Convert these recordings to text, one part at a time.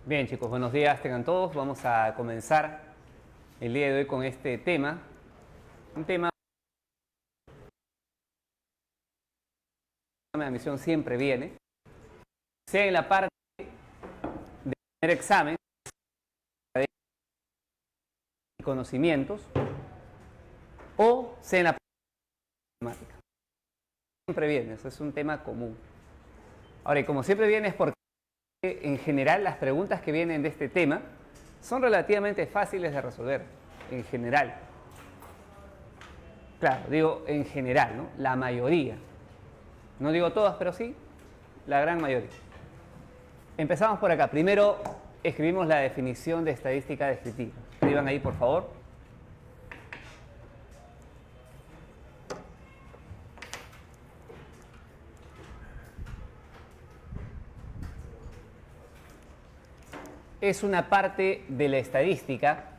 Bien, chicos, buenos días, tengan todos. Vamos a comenzar el día de hoy con este tema. Un tema de admisión siempre viene, sea en la parte de primer examen de conocimientos o sea en la parte de matemática. Siempre viene, eso es un tema común. Ahora, y como siempre viene es porque en general las preguntas que vienen de este tema son relativamente fáciles de resolver, en general. Claro, digo en general, ¿no? La mayoría. No digo todas, pero sí la gran mayoría. Empezamos por acá. Primero escribimos la definición de estadística descriptiva. Escriban ahí, por favor. Es una parte de la estadística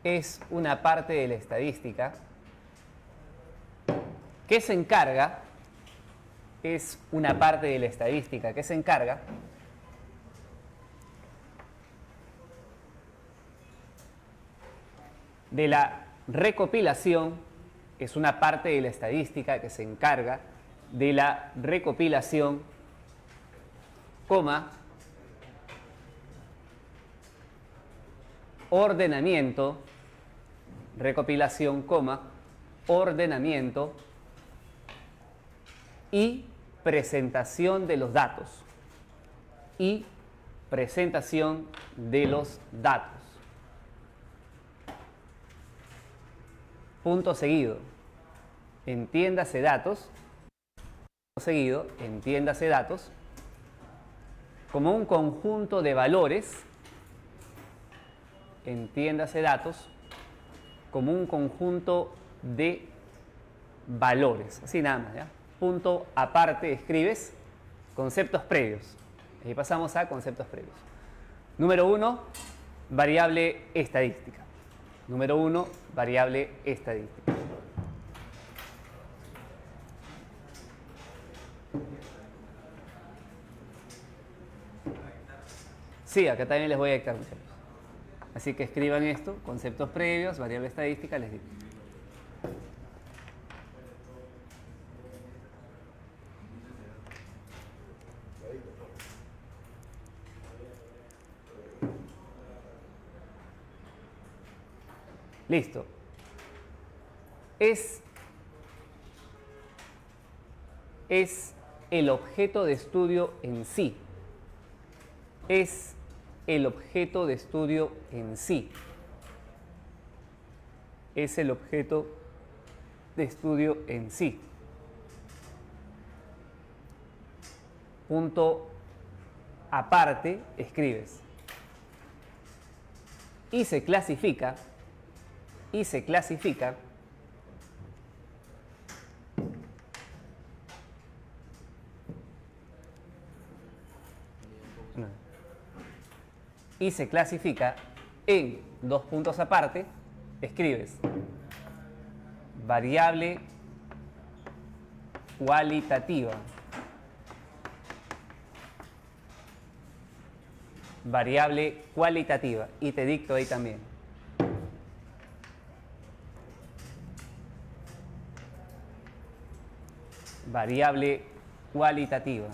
es una parte de la estadística que se encarga, es una parte de la estadística que se encarga de la recopilación, es una parte de la estadística que se encarga de la recopilación, coma, ordenamiento, recopilación, coma, ordenamiento y presentación de los datos. Y presentación de los datos. Punto seguido. Entiéndase datos. Punto seguido. Entiéndase datos como un conjunto de valores. Entiéndase datos como un conjunto de valores. Así nada más, ¿ya? Punto aparte escribes conceptos previos. Y pasamos a conceptos previos. Número 1, variable estadística. Número 1, variable estadística. Sí, acá también les voy a dictar muchachos. Así que escriban esto, conceptos previos, variable estadística, les digo. Listo. Es el objeto de estudio en sí. Es el objeto de estudio en sí. Es el objeto de estudio en sí. Punto aparte escribes. Y se clasifica en dos puntos aparte, escribes variable cualitativa. Variable cualitativa. Y te dicto ahí también. Variable cualitativa.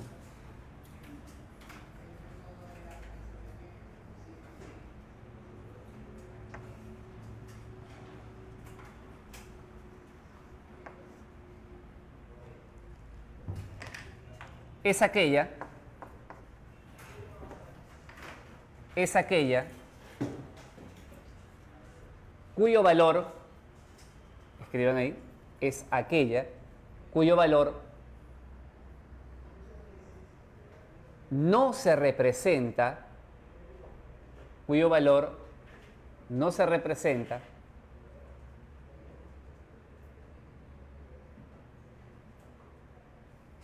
Es aquella cuyo valor, escriban ahí, es aquella cuyo valor no se representa,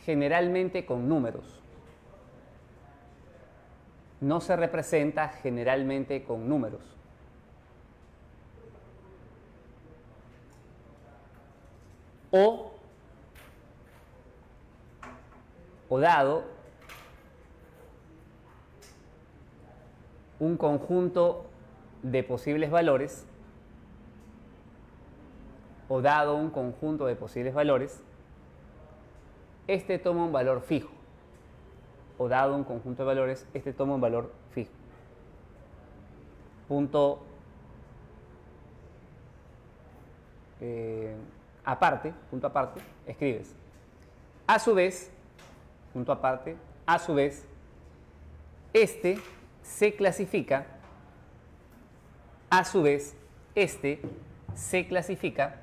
generalmente con números. No se representa generalmente con números. o dado un conjunto de posibles valores, o dado un conjunto de posibles valores, este toma un valor fijo. O dado un conjunto de valores, este toma un valor fijo. Punto aparte, escribes. A su vez, punto aparte, a su vez, este se clasifica, a su vez, este se clasifica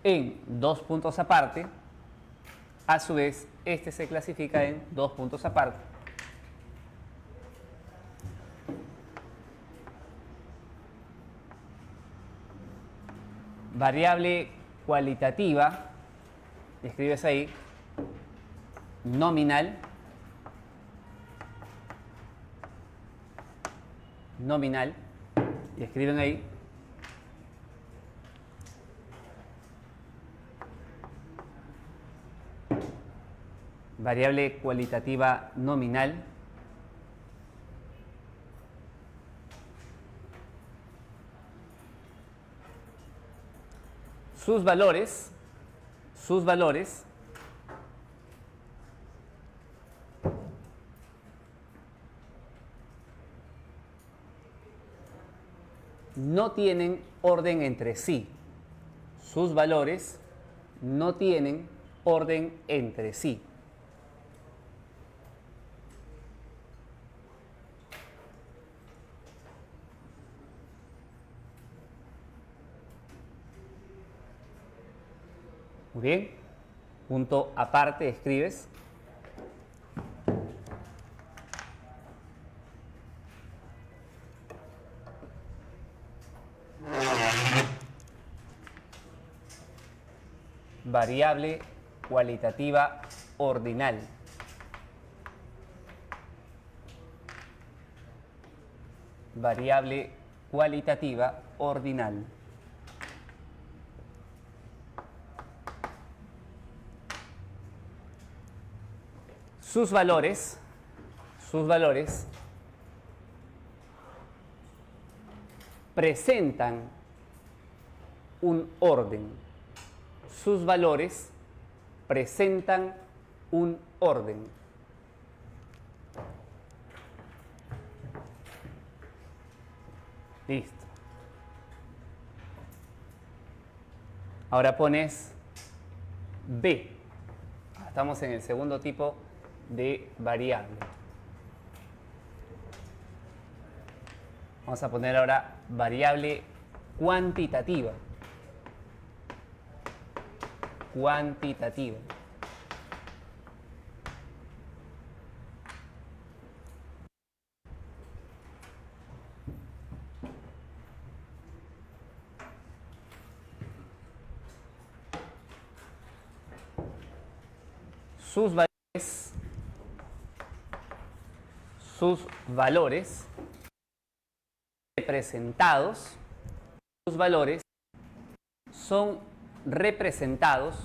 en dos puntos aparte, a su vez, este se clasifica en dos puntos aparte. Variable cualitativa, escribes ahí, nominal, y escriben ahí, variable cualitativa nominal, sus valores no tienen orden entre sí. Sus valores no tienen orden entre sí. Muy bien. Punto aparte, escribes. Variable cualitativa ordinal. Variable cualitativa ordinal. Sus valores presentan un orden. Sus valores presentan un orden. Listo. Ahora pones B. Estamos en el segundo tipo de variable. Vamos a poner ahora variable cuantitativa. Cuantitativa. Sus valores representados, sus valores son representados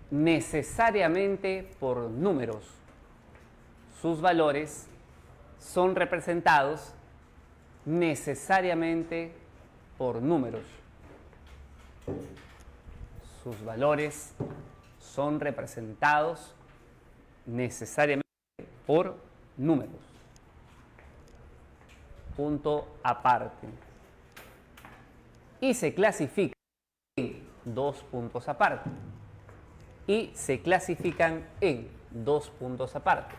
necesariamente por números. Sus valores son representados necesariamente por números. Sus valores son representados necesariamente por números. Punto aparte. Y se clasifican en dos puntos aparte. Y se clasifican en dos puntos aparte.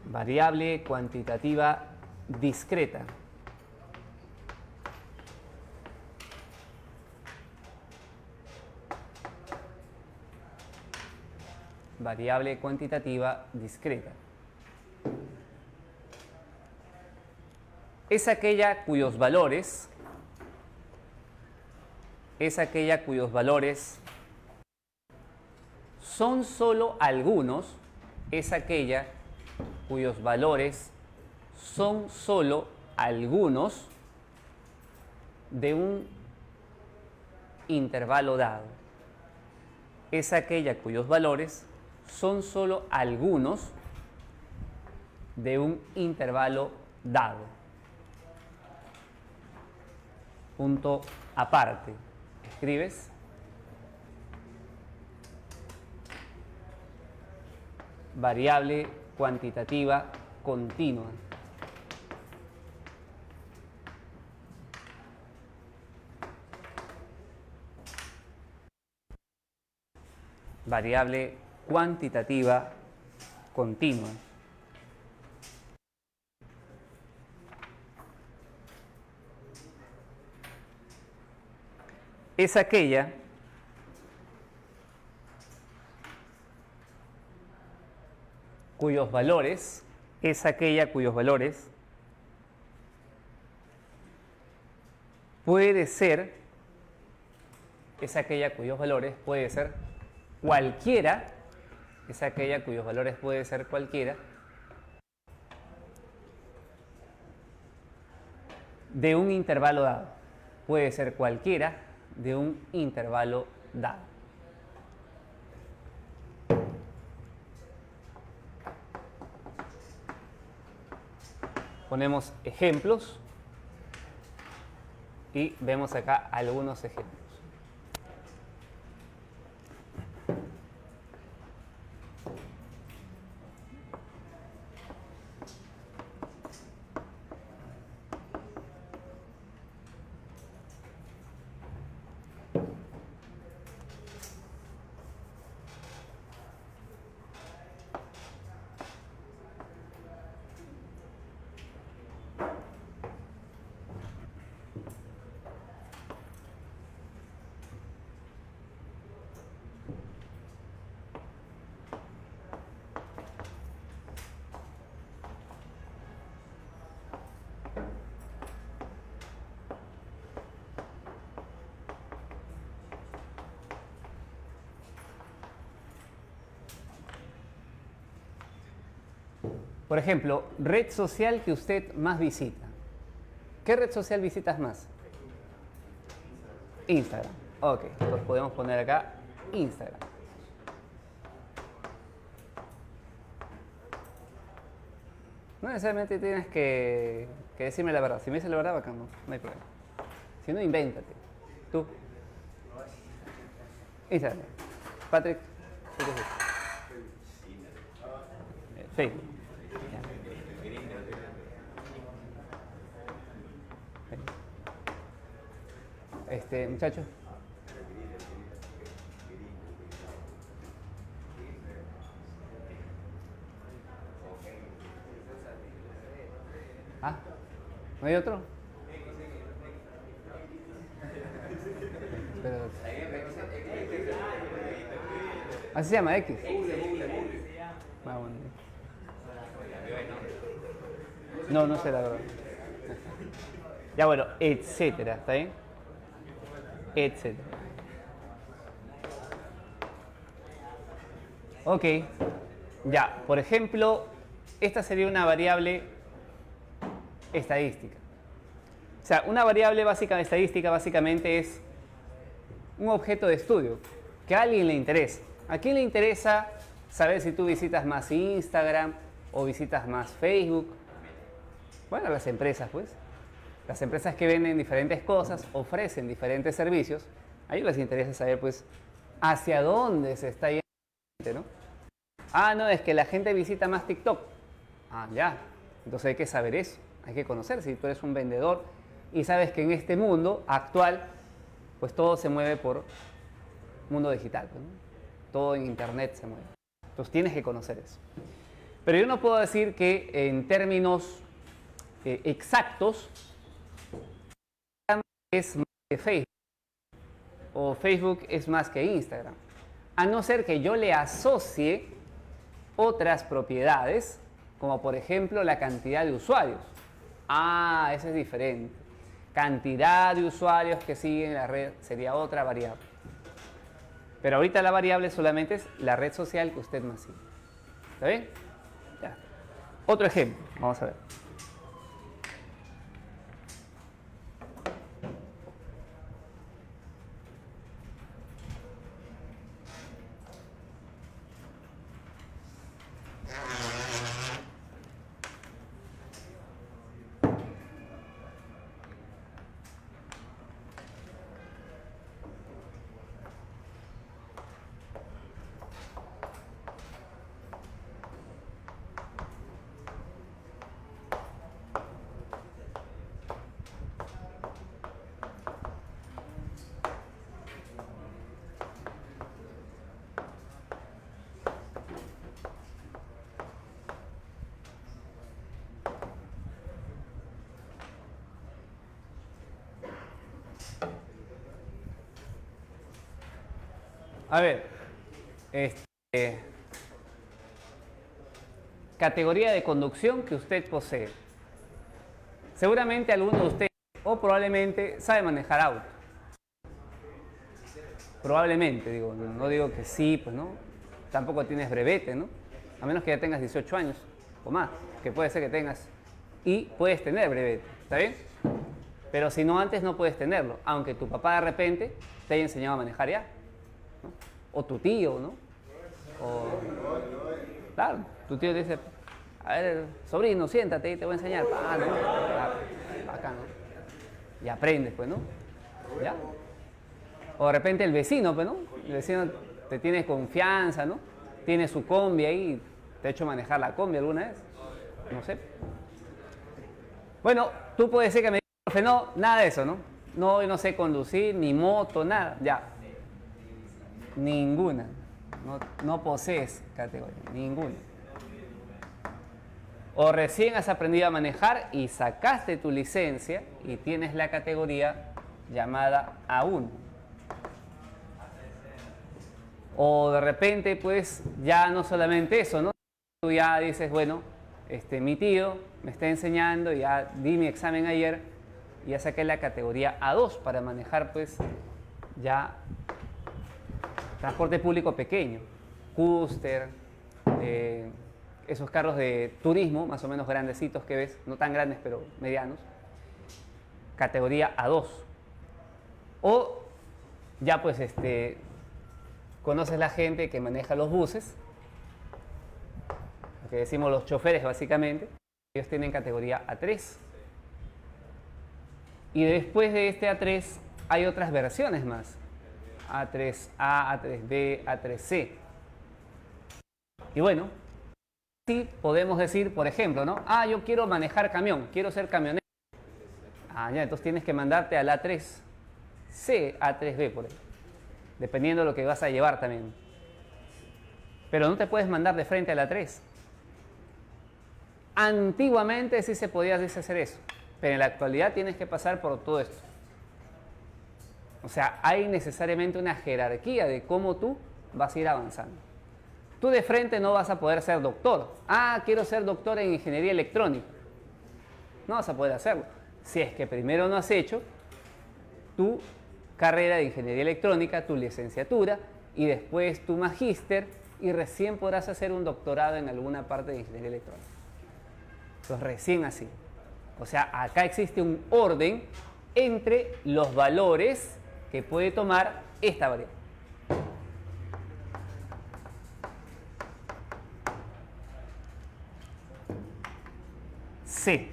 Variable cuantitativa discreta. Variable cuantitativa discreta. Es aquella cuyos valores son solo algunos, es aquella cuyos valores son solo algunos de un intervalo dado. Es aquella cuyos valores son solo algunos de un intervalo dado. Punto aparte. Escribes variable cuantitativa continua. Variable cuantitativa continua. Es aquella cuyos valores puede ser cualquiera, de un intervalo dado. Puede ser cualquiera de un intervalo dado. Ponemos ejemplos y vemos acá algunos ejemplos. Por ejemplo, red social que usted más visita. ¿Qué red social visitas más? Instagram. Ok, entonces podemos poner acá Instagram. No necesariamente tienes que decirme la verdad. Si me dices la verdad, bacán, no hay problema. Si no, invéntate. ¿Tú? Instagram. Patrick. ¿Qué te dices? Facebook. Muchacho. Ah, ¿no hay otro? Pero, ¿así se llama X? Ah, bueno. No sé la verdad. Ya bueno, etcétera, ¿está bien? Etcétera. Ok, ya, por ejemplo, esta sería una variable estadística. O sea, una variable básica de estadística básicamente es un objeto de estudio que a alguien le interesa. ¿A quién le interesa saber si tú visitas más Instagram o visitas más Facebook? Bueno, las empresas, pues. Las empresas que venden diferentes cosas, ofrecen diferentes servicios, a ellos les interesa saber, pues, hacia dónde se está yendo la gente, ¿no? Ah, no, es que la gente visita más TikTok. Ah, ya. Entonces hay que saber eso, hay que conocer. Si tú eres un vendedor y sabes que en este mundo actual, pues todo se mueve por mundo digital, ¿no? Todo en internet se mueve. Entonces tienes que conocer eso. Pero yo no puedo decir que en términos exactos es más que Facebook o Facebook es más que Instagram, a no ser que yo le asocie otras propiedades, como por ejemplo la cantidad de usuarios. Ah, eso es diferente. Cantidad de usuarios que siguen la red sería otra variable. Pero ahorita la variable solamente es la red social que usted más sigue. ¿Está bien? Ya. Otro ejemplo, vamos a ver. A ver, este, categoría de conducción que usted posee. Seguramente alguno de ustedes, o probablemente, sabe manejar auto. Probablemente, digo, no digo que sí, pues no. Tampoco tienes brevete, ¿no? A menos que ya tengas 18 años o más, que puede ser que tengas. Y puedes tener brevete, ¿está bien? Pero si no, antes no puedes tenerlo, aunque tu papá de repente te haya enseñado a manejar ya, ¿no? O tu tío, ¿no? O, claro, tu tío te dice, a ver, sobrino, siéntate y te voy a enseñar. Ah, no, acá, ¿no? Y aprendes, pues, ¿no? ¿Ya? O de repente el vecino, pues, ¿no? El vecino te tiene confianza, ¿no? Tiene su combi ahí, te ha hecho manejar la combi alguna vez. No sé. Bueno, tú puedes decir que me digas, profe, no, nada de eso, ¿no? No, yo no sé conducir, ni moto, nada. Ya. Ninguna. No posees categoría, ninguna. O recién has aprendido a manejar y sacaste tu licencia y tienes la categoría llamada A1. O de repente, pues, ya no solamente eso, ¿no? Tú ya dices, bueno, mi tío me está enseñando, ya di mi examen ayer y ya saqué la categoría A2 para manejar, pues, ya transporte público pequeño, cúster, esos carros de turismo, más o menos grandecitos que ves, no tan grandes, pero medianos, categoría A2. O ya, pues, conoces la gente que maneja los buses, lo que decimos los choferes básicamente, ellos tienen categoría A3. Y después de este A3 hay otras versiones más, A3A, A3B, A3C. Y bueno, sí podemos decir, por ejemplo, ¿no? Ah, yo quiero manejar camión, quiero ser camionero. Ah, ya, entonces tienes que mandarte al A3C, A3B por ahí, dependiendo de lo que vas a llevar también. Pero no te puedes mandar de frente a la 3. Antiguamente sí se podía hacer eso, pero en la actualidad tienes que pasar por todo esto. O sea, hay necesariamente una jerarquía de cómo tú vas a ir avanzando. Tú de frente no vas a poder ser doctor. Ah, quiero ser doctor en ingeniería electrónica. No vas a poder hacerlo. Si es que primero no has hecho tu carrera de ingeniería electrónica, tu licenciatura y después tu magíster y recién podrás hacer un doctorado en alguna parte de ingeniería electrónica. Entonces recién así. O sea, acá existe un orden entre los valores que puede tomar esta variable. C.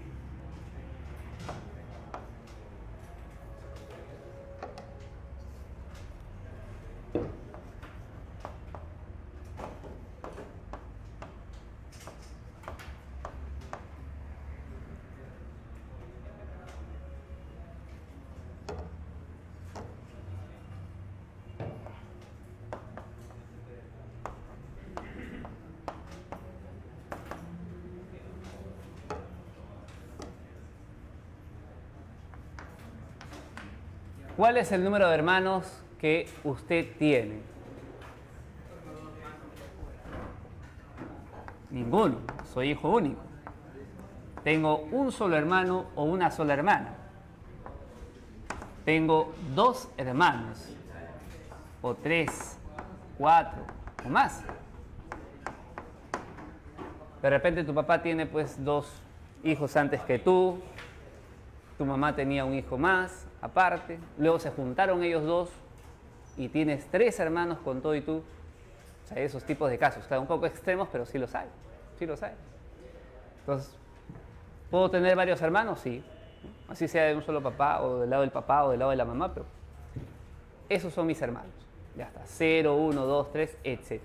¿Cuál es el número de hermanos que usted tiene? Ninguno. Soy hijo único. Tengo un solo hermano o una sola hermana. Tengo 2 hermanos, o 3, 4, o más. De repente tu papá tiene pues 2 hijos antes que tú, tu mamá tenía un hijo más, aparte, luego se juntaron ellos 2 y tienes 3 hermanos con todo y tú. O sea, esos tipos de casos, claro, un poco extremos, pero sí los hay, sí los hay. Entonces, ¿puedo tener varios hermanos? Sí. Así sea de un solo papá, o del lado del papá, o del lado de la mamá, pero esos son mis hermanos. Ya está, 0, 1, 2, 3, etc.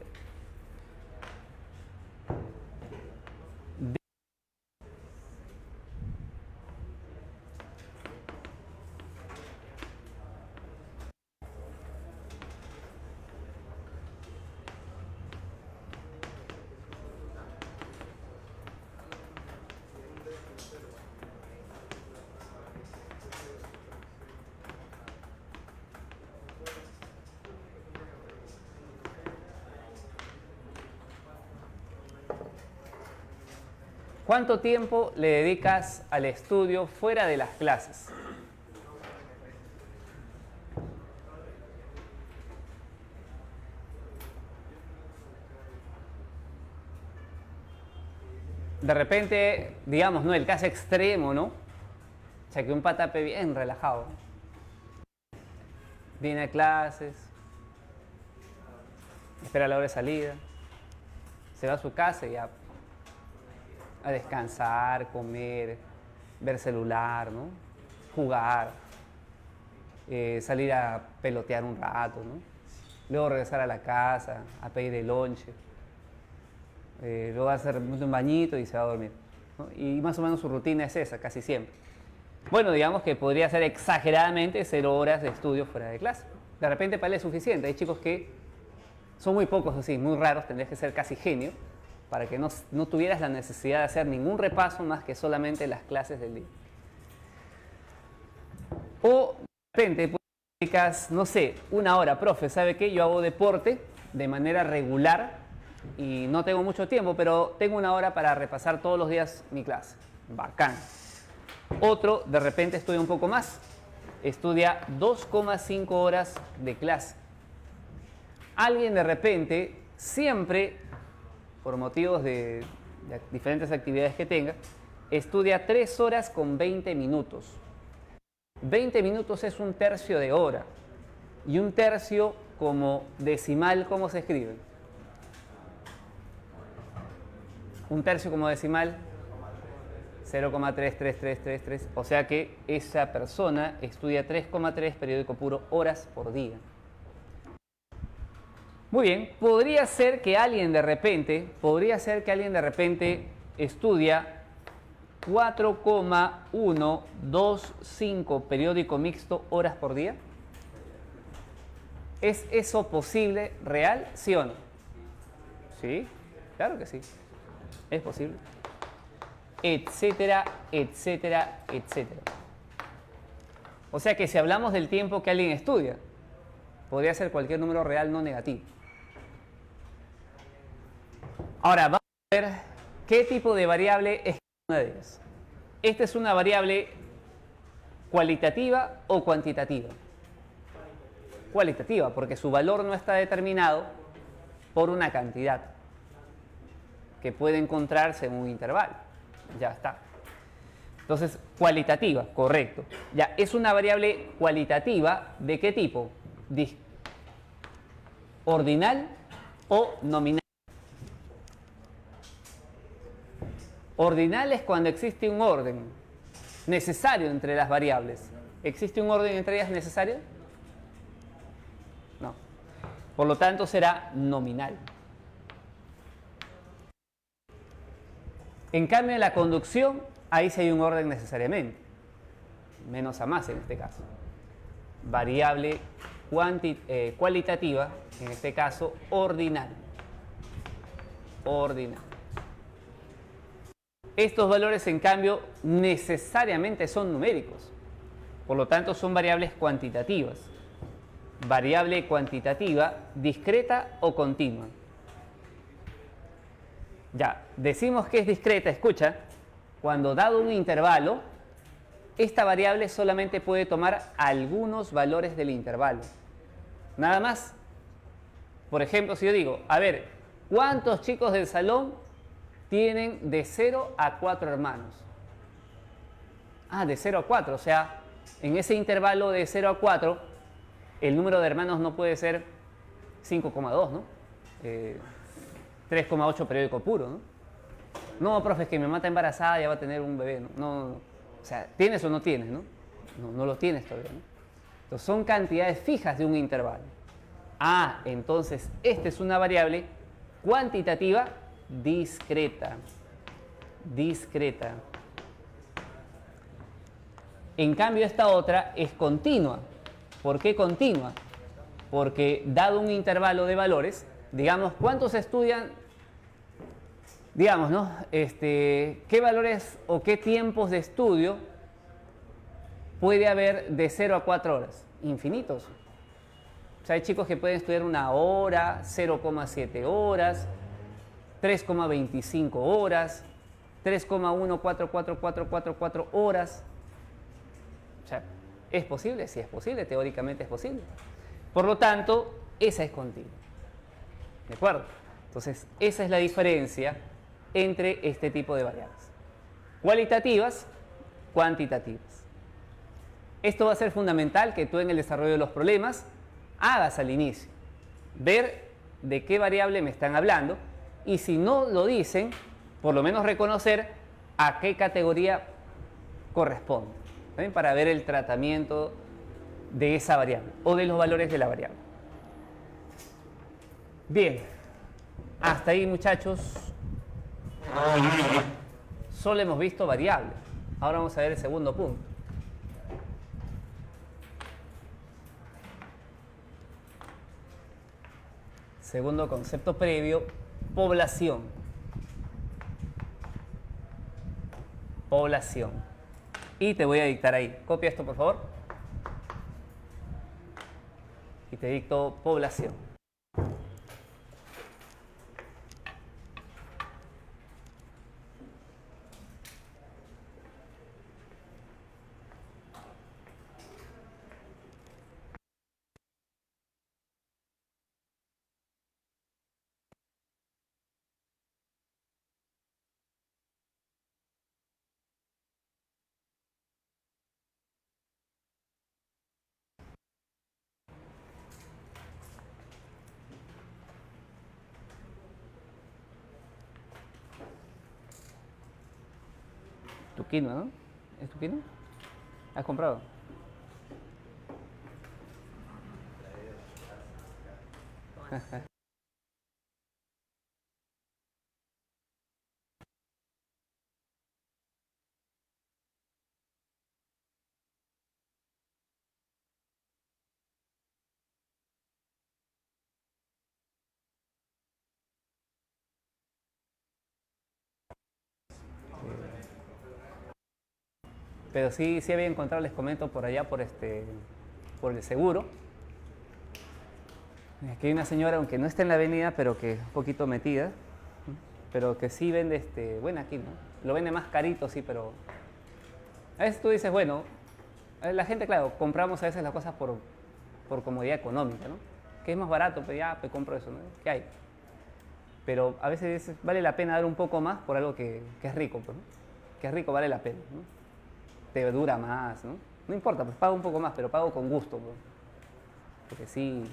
¿Cuánto tiempo le dedicas al estudio fuera de las clases? De repente, digamos, ¿no? El caso extremo, ¿no? O sea, que un patape bien relajado. Viene a clases, espera la hora de salida, se va a su casa y ya a descansar, comer, ver celular, ¿no? Jugar, salir a pelotear un rato, ¿no? Luego regresar a la casa, a pedir el lonche. Luego va a hacer un bañito y se va a dormir, ¿no? Y más o menos su rutina es esa, casi siempre. Bueno, digamos que podría ser exageradamente 0 horas de estudio fuera de clase. De repente para él es suficiente. Hay chicos que son muy pocos así, muy raros, tendrías que ser casi genio para que no tuvieras la necesidad de hacer ningún repaso más que solamente las clases del día. O de repente dedicas, no sé, 1 hora, profe, ¿sabe qué? Yo hago deporte de manera regular y no tengo mucho tiempo, pero tengo 1 hora para repasar todos los días mi clase. Bacán. Otro, de repente, estudia un poco más. Estudia 2,5 horas de clase. Alguien, de repente, siempre, por motivos de diferentes actividades que tenga, estudia 3 horas con 20 minutos. 20 minutos es 1/3 de hora. Y 1/3 como decimal, ¿cómo se escribe? 1/3 como decimal, 0,33333. O sea que esa persona estudia 3,3 periódico puro horas por día. Muy bien, podría ser que alguien de repente estudia 4,125 periódico mixto horas por día. ¿Es eso posible, real? ¿Sí o no? Sí, claro que sí. Es posible. Etcétera, etcétera, etcétera. O sea que si hablamos del tiempo que alguien estudia, podría ser cualquier número real no negativo. Ahora, vamos a ver qué tipo de variable es una de ellas. Esta es una variable cualitativa o cuantitativa. Cualitativa, porque su valor no está determinado por una cantidad que puede encontrarse en un intervalo. Ya está. Entonces, cualitativa, correcto. Ya, es una variable cualitativa, ¿de qué tipo? ¿Ordinal o nominal? Ordinal es cuando existe un orden necesario entre las variables. ¿Existe un orden entre ellas necesario? No. Por lo tanto, será nominal. En cambio, en la conducción, ahí sí hay un orden necesariamente. Menos a más en este caso. Variable cualitativa, en este caso, ordinal. Ordinal. Estos valores, en cambio, necesariamente son numéricos. Por lo tanto, son variables cuantitativas. Variable cuantitativa, discreta o continua. Ya, decimos que es discreta, escucha, cuando dado un intervalo, esta variable solamente puede tomar algunos valores del intervalo. Nada más. Por ejemplo, si yo digo, a ver, ¿cuántos chicos del salón tienen de 0 a 4 hermanos? Ah, de 0 a 4, o sea, en ese intervalo de 0 a 4, el número de hermanos no puede ser 5,2, ¿no? 3,8 periódico puro, ¿no? No, profe, es que mi mamá está embarazada, ya va a tener un bebé, ¿no? No. O sea, ¿tienes o no tienes, no? No lo tienes todavía, ¿no? Entonces, son cantidades fijas de un intervalo. Ah, entonces, esta es una variable cuantitativa discreta. Discreta. En cambio, esta otra es continua. ¿Por qué continua? Porque dado un intervalo de valores, digamos, ¿cuántos estudian? Digamos, ¿no? ¿Qué valores o qué tiempos de estudio puede haber de 0 a 4 horas? Infinitos. O sea, hay chicos que pueden estudiar 1 hora, 0,7 horas, 3,25 horas, 3,144444 horas. O sea, ¿es posible? Sí es posible, teóricamente es posible. Por lo tanto, esa es continua. ¿De acuerdo? Entonces, esa es la diferencia entre este tipo de variables. Cualitativas, cuantitativas. Esto va a ser fundamental que tú en el desarrollo de los problemas hagas al inicio. Ver de qué variable me están hablando y si no lo dicen, por lo menos reconocer a qué categoría corresponde. ¿Ven? Para ver el tratamiento de esa variable o de los valores de la variable. Bien, hasta ahí muchachos. Solo hemos visto variables. Ahora vamos a ver el segundo punto. Segundo concepto previo, población. Población. Y te voy a dictar ahí. Copia esto, por favor. Y te dicto población. Tu quinoa, ¿no? ¿Es tu quinoa? ¿Has comprado? Pero sí, sí había encontrado, les comento por allá, por el seguro. Aquí hay una señora, aunque no está en la avenida, pero que es un poquito metida, pero que sí vende, bueno, aquí, ¿no? Lo vende más carito, sí, pero a veces tú dices, bueno, la gente, claro, compramos a veces las cosas por comodidad económica, ¿no? Que es más barato, pues ya, pues compro eso, ¿no? ¿Qué hay? Pero a veces vale la pena dar un poco más por algo que es rico, pues, ¿no? Que es rico, vale la pena, ¿no? Te dura más, ¿no? No importa, pues pago un poco más, pero pago con gusto, pues. Porque sí.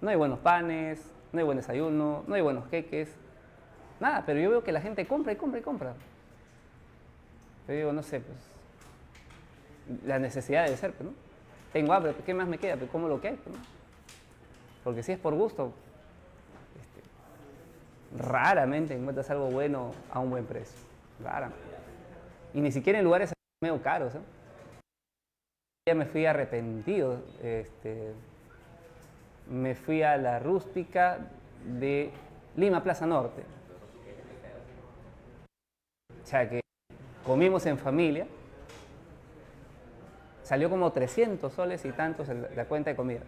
No hay buenos panes, no hay buen desayuno, no hay buenos queques, nada, pero yo veo que la gente compra y compra y compra. Yo digo, no sé, pues la necesidad debe ser, pues, ¿no? Tengo hambre, ¿qué más me queda? Pues como lo que hay, pues, ¿no? Porque si es por gusto, raramente encuentras algo bueno a un buen precio. Raramente. Y ni siquiera en lugares medio caros, ¿eh? Ya me fui arrepentido. Me fui a la rústica de Lima Plaza Norte. O sea que comimos en familia. Salió como 300 soles y tantos la cuenta de comida.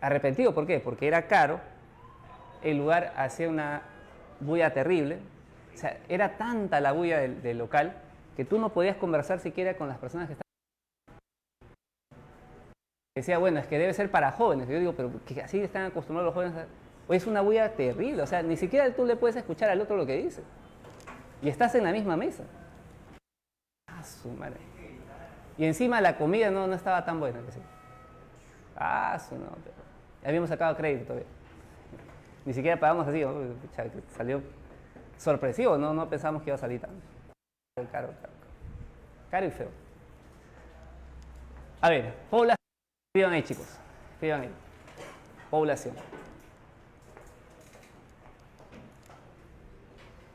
Arrepentido, ¿por qué? Porque era caro, el lugar hacía una bulla terrible, o sea, era tanta la bulla del local que tú no podías conversar siquiera con las personas que estaban. Decía, bueno, es que debe ser para jóvenes. Yo digo, pero que así están acostumbrados los jóvenes. O es una bulla terrible, o sea, ni siquiera tú le puedes escuchar al otro lo que dice. Y estás en la misma mesa. Ah, su madre. Y encima la comida no estaba tan buena. Que sí. Ah, su no, pero habíamos sacado crédito todavía. Ni siquiera pagamos así, ¿no? Salió sorpresivo, no pensamos que iba a salir tan caro, caro y feo. A ver, población. Escriban ahí, chicos. Escriban ahí. Población.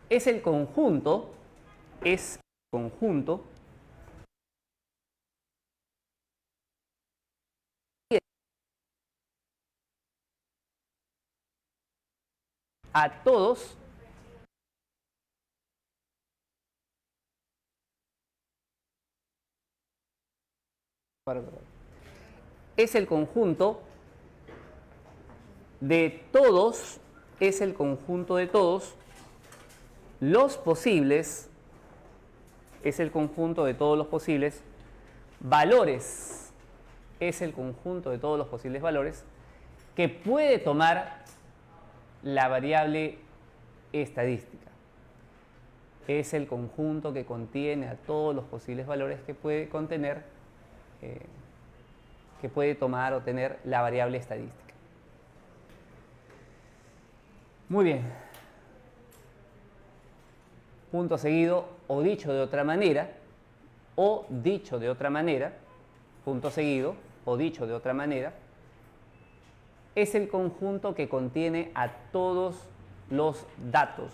Es el conjunto, es el conjunto a todos es el conjunto de todos, es el conjunto de todos los posibles, es el conjunto de todos los posibles valores, es el conjunto de todos los posibles valores que puede tomar la variable estadística. Es el conjunto que contiene a todos los posibles valores que puede contener, que puede tomar o tener la variable estadística. Muy bien. Punto seguido, o dicho de otra manera, punto seguido, o dicho de otra manera, es el conjunto que contiene a todos los datos.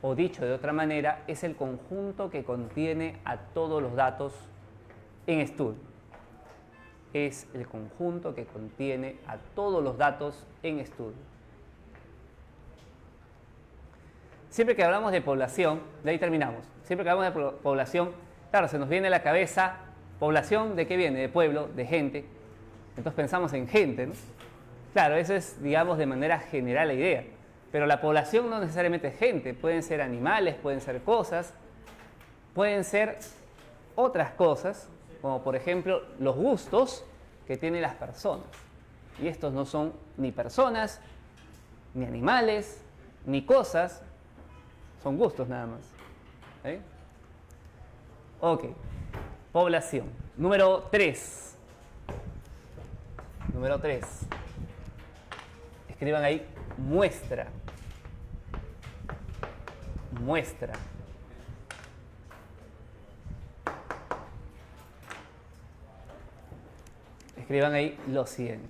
O dicho de otra manera, es el conjunto que contiene a todos los datos en estudio. Es el conjunto que contiene a todos los datos en estudio. Siempre que hablamos de población, de ahí terminamos. Siempre que hablamos de población, claro, se nos viene a la cabeza, población, ¿de qué viene? De pueblo, de gente. Entonces pensamos en gente, ¿no? Claro, eso es, digamos, de manera general la idea. Pero la población no necesariamente es gente. Pueden ser animales, pueden ser cosas, pueden ser otras cosas, como por ejemplo los gustos que tienen las personas. Y estos no son ni personas, ni animales, ni cosas. Son gustos nada más. ¿Eh? Ok. Población. Número 3. Número 3. Escriban ahí muestra. Muestra. Escriban ahí lo siguiente.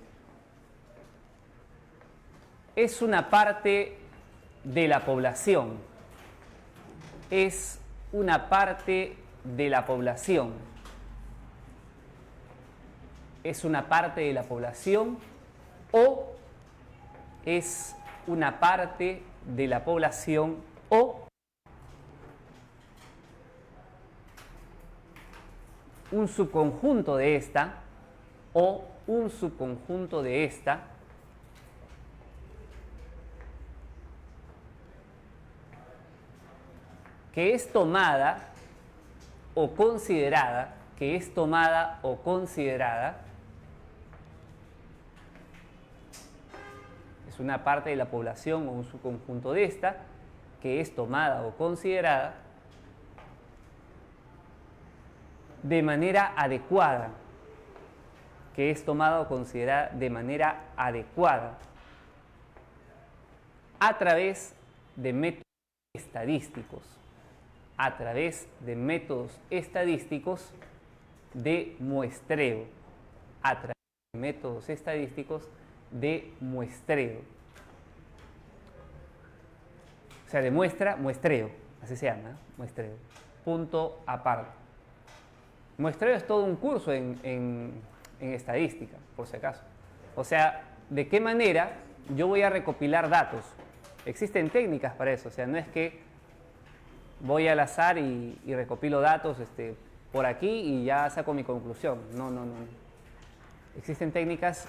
Es una parte de la población. Es una parte de la población. Es una parte de la población o es una parte de la población o un subconjunto de esta o un subconjunto de esta que es tomada o considerada, es una parte de la población o un subconjunto de esta, que es tomada o considerada de manera adecuada, que es tomada o considerada de manera adecuada a través de métodos estadísticos. A través de métodos estadísticos de muestreo. A través de métodos estadísticos de muestreo. O sea, de muestra, muestreo. Así se llama, ¿eh? Muestreo. Punto aparte. Muestreo es todo un curso en estadística, por si acaso. O sea, ¿de qué manera yo voy a recopilar datos? Existen técnicas para eso. O sea, no es que voy al azar y recopilo datos por aquí y ya saco mi conclusión. No. Existen técnicas,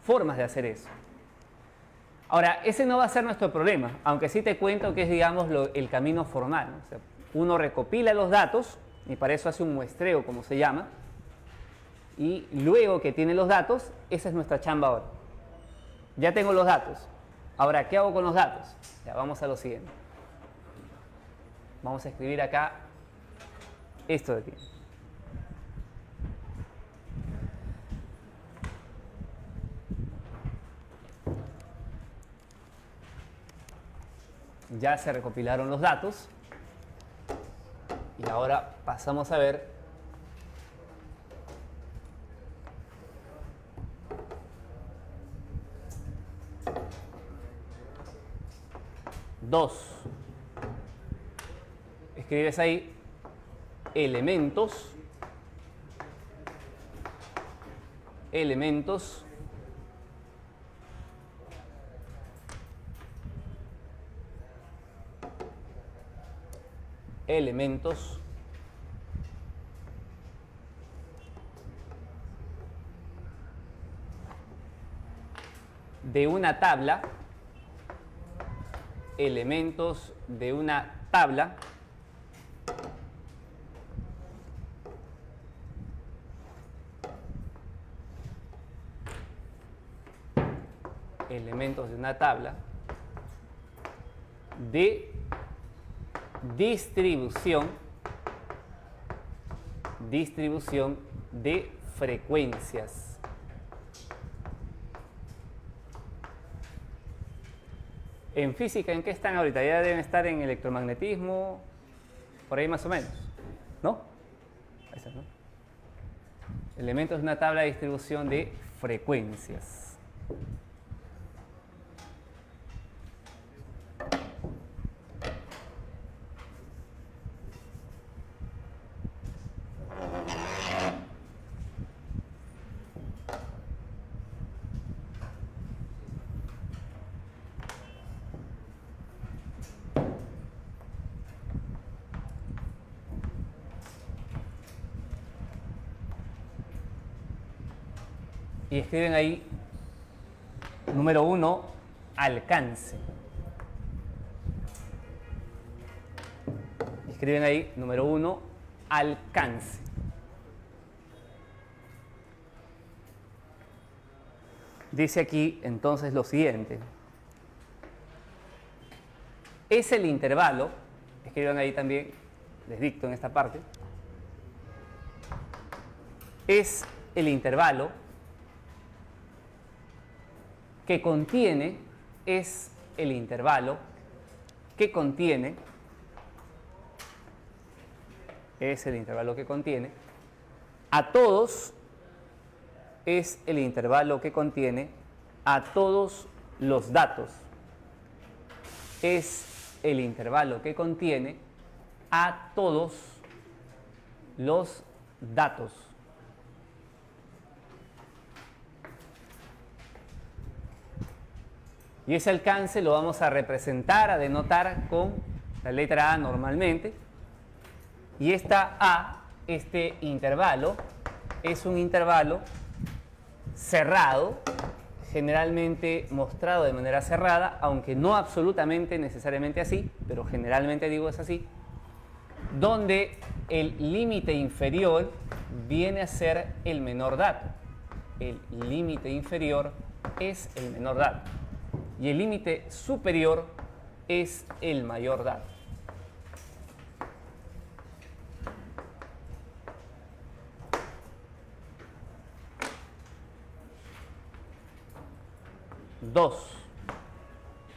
formas de hacer eso. Ahora, ese no va a ser nuestro problema, aunque sí te cuento que es, digamos, el camino formal, ¿no? O sea, uno recopila los datos y para eso hace un muestreo, como se llama, y luego que tiene los datos, esa es nuestra chamba ahora. Ya tengo los datos. Ahora, ¿qué hago con los datos? Ya vamos a lo siguiente. Vamos a escribir acá esto de aquí. Ya se recopilaron los datos y ahora pasamos a ver dos. Escribes ahí elementos elementos de una tabla, elementos de una tabla elementos de una tabla de distribución de frecuencias. En física, ¿en qué están ahorita? Ya deben estar en electromagnetismo, por ahí más o menos, ¿no? Eso, ¿no? Elementos de una tabla de distribución de frecuencias. Y escriben ahí, número 1, alcance. Escriben ahí, número 1, alcance. Dice aquí entonces lo siguiente. Es el intervalo, escriban ahí también, les dicto en esta parte, es el intervalo que contiene, es el intervalo que contiene, es el intervalo que contiene, a todos, es el intervalo que contiene a todos los datos, es el intervalo que contiene a todos los datos. Y ese alcance lo vamos a representar, a denotar con la letra A normalmente. Y esta A, este intervalo, es un intervalo cerrado, generalmente mostrado de manera cerrada, aunque no absolutamente necesariamente así, pero generalmente digo es así, donde el límite inferior viene a ser el menor dato. El límite inferior es el menor dato. Y el límite superior es el mayor dato. Dos.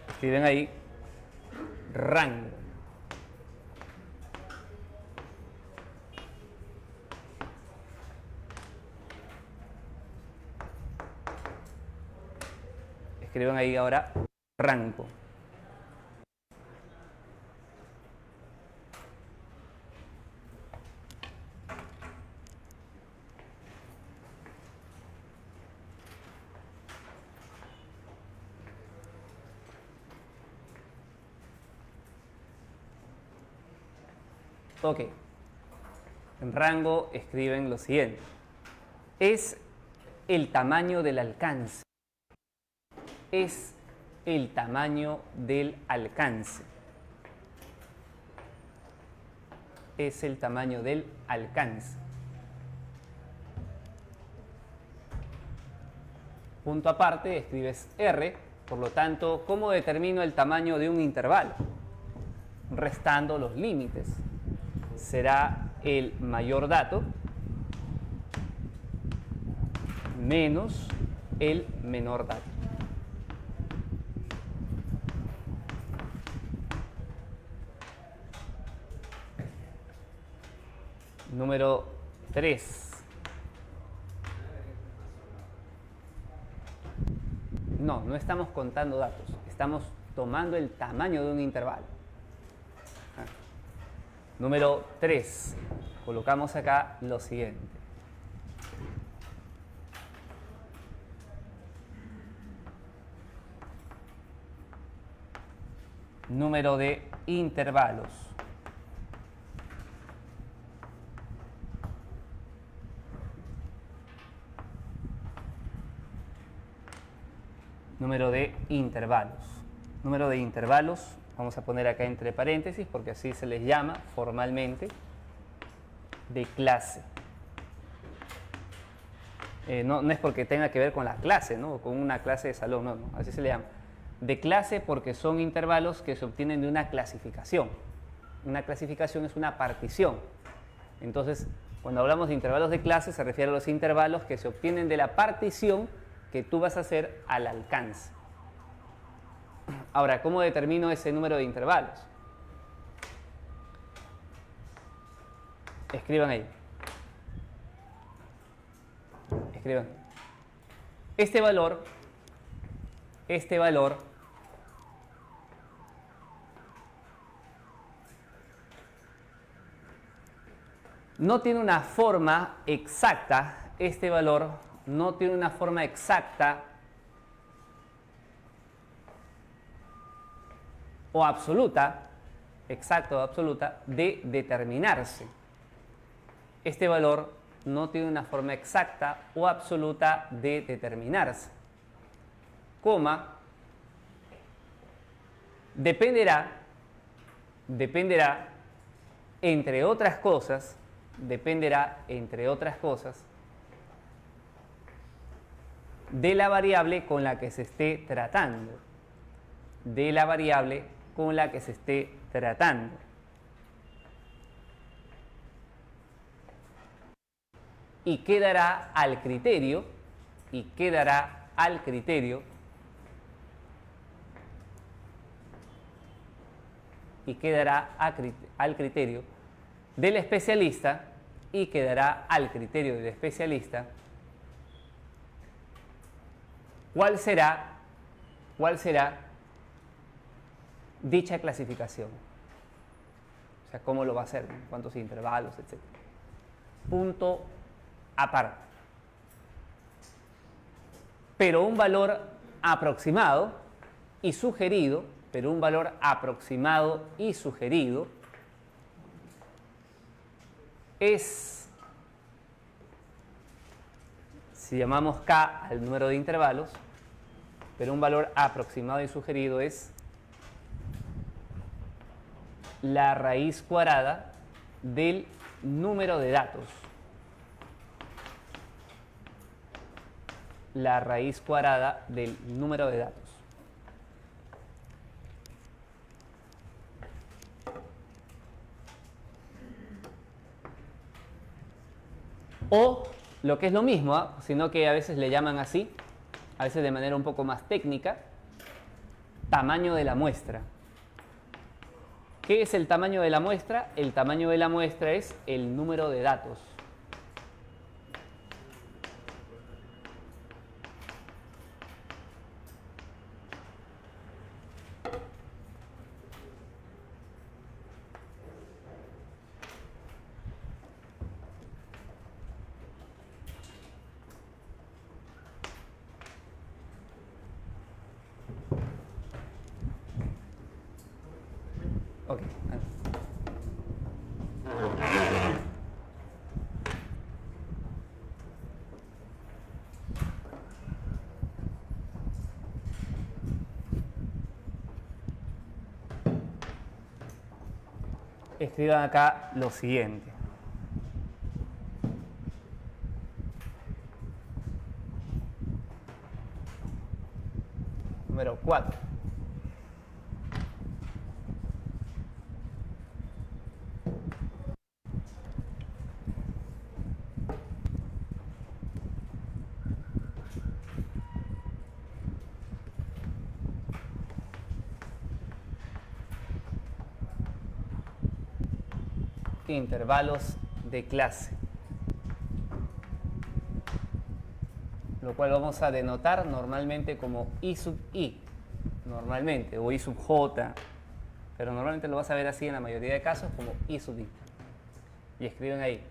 Escriben ahí rango. Escriben ahí ahora rango. Ok. En rango escriben lo siguiente. Es el tamaño del alcance. Es el tamaño del alcance. Es el tamaño del alcance. Punto aparte, escribes R. Por lo tanto, ¿cómo determino el tamaño de un intervalo? Restando los límites. Será el mayor dato menos el menor dato. Número 3. No estamos contando datos. Estamos tomando el tamaño de un intervalo. Número 3. Colocamos acá lo siguiente. Número de intervalos. número de intervalos. Número de intervalos, vamos a poner acá entre paréntesis porque así se les llama formalmente, de clase. No es porque tenga que ver con la clase, ¿no? O con una clase de salón, no, así se le llama. De clase porque son intervalos que se obtienen de una clasificación. Una clasificación es una partición. Entonces, cuando hablamos de intervalos de clase, se refiere a los intervalos que se obtienen de la partición que tú vas a hacer al alcance. Ahora, ¿cómo determino ese número de intervalos? Escriban ahí. Escriban. Este valor no tiene una forma exacta, este valor no tiene una forma exacta o absoluta, exacta o absoluta, de determinarse. Este valor no tiene una forma exacta o absoluta de determinarse. Coma, dependerá, entre otras cosas, de la variable con la que se esté tratando. De la variable con la que se esté tratando. Y quedará al criterio, del especialista, ¿cuál será dicha clasificación? O sea, ¿cómo lo va a hacer? ¿Cuántos intervalos, etcétera? Punto aparte. Pero un valor aproximado y sugerido, es, si llamamos K al número de intervalos, pero un valor aproximado y sugerido es la raíz cuadrada del número de datos. La raíz cuadrada del número de datos. O lo que es lo mismo, sino que a veces le llaman así, a veces de manera un poco más técnica, tamaño de la muestra. ¿Qué es el tamaño de la muestra? El tamaño de la muestra es el número de datos. Ok. Escriban acá lo siguiente. Número 4. Intervalos de clase, lo cual vamos a denotar normalmente como I sub I, normalmente, o I sub J, pero normalmente lo vas a ver así en la mayoría de casos como I sub I. Y escriben ahí.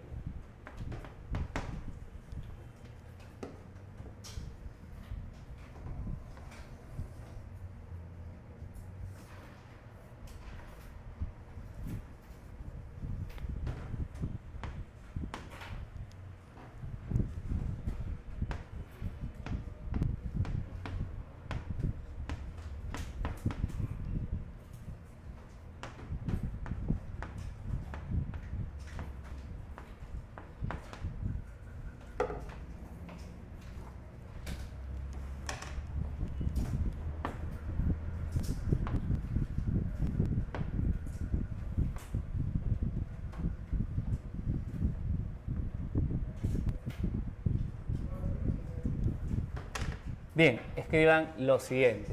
Bien, escriban lo siguiente.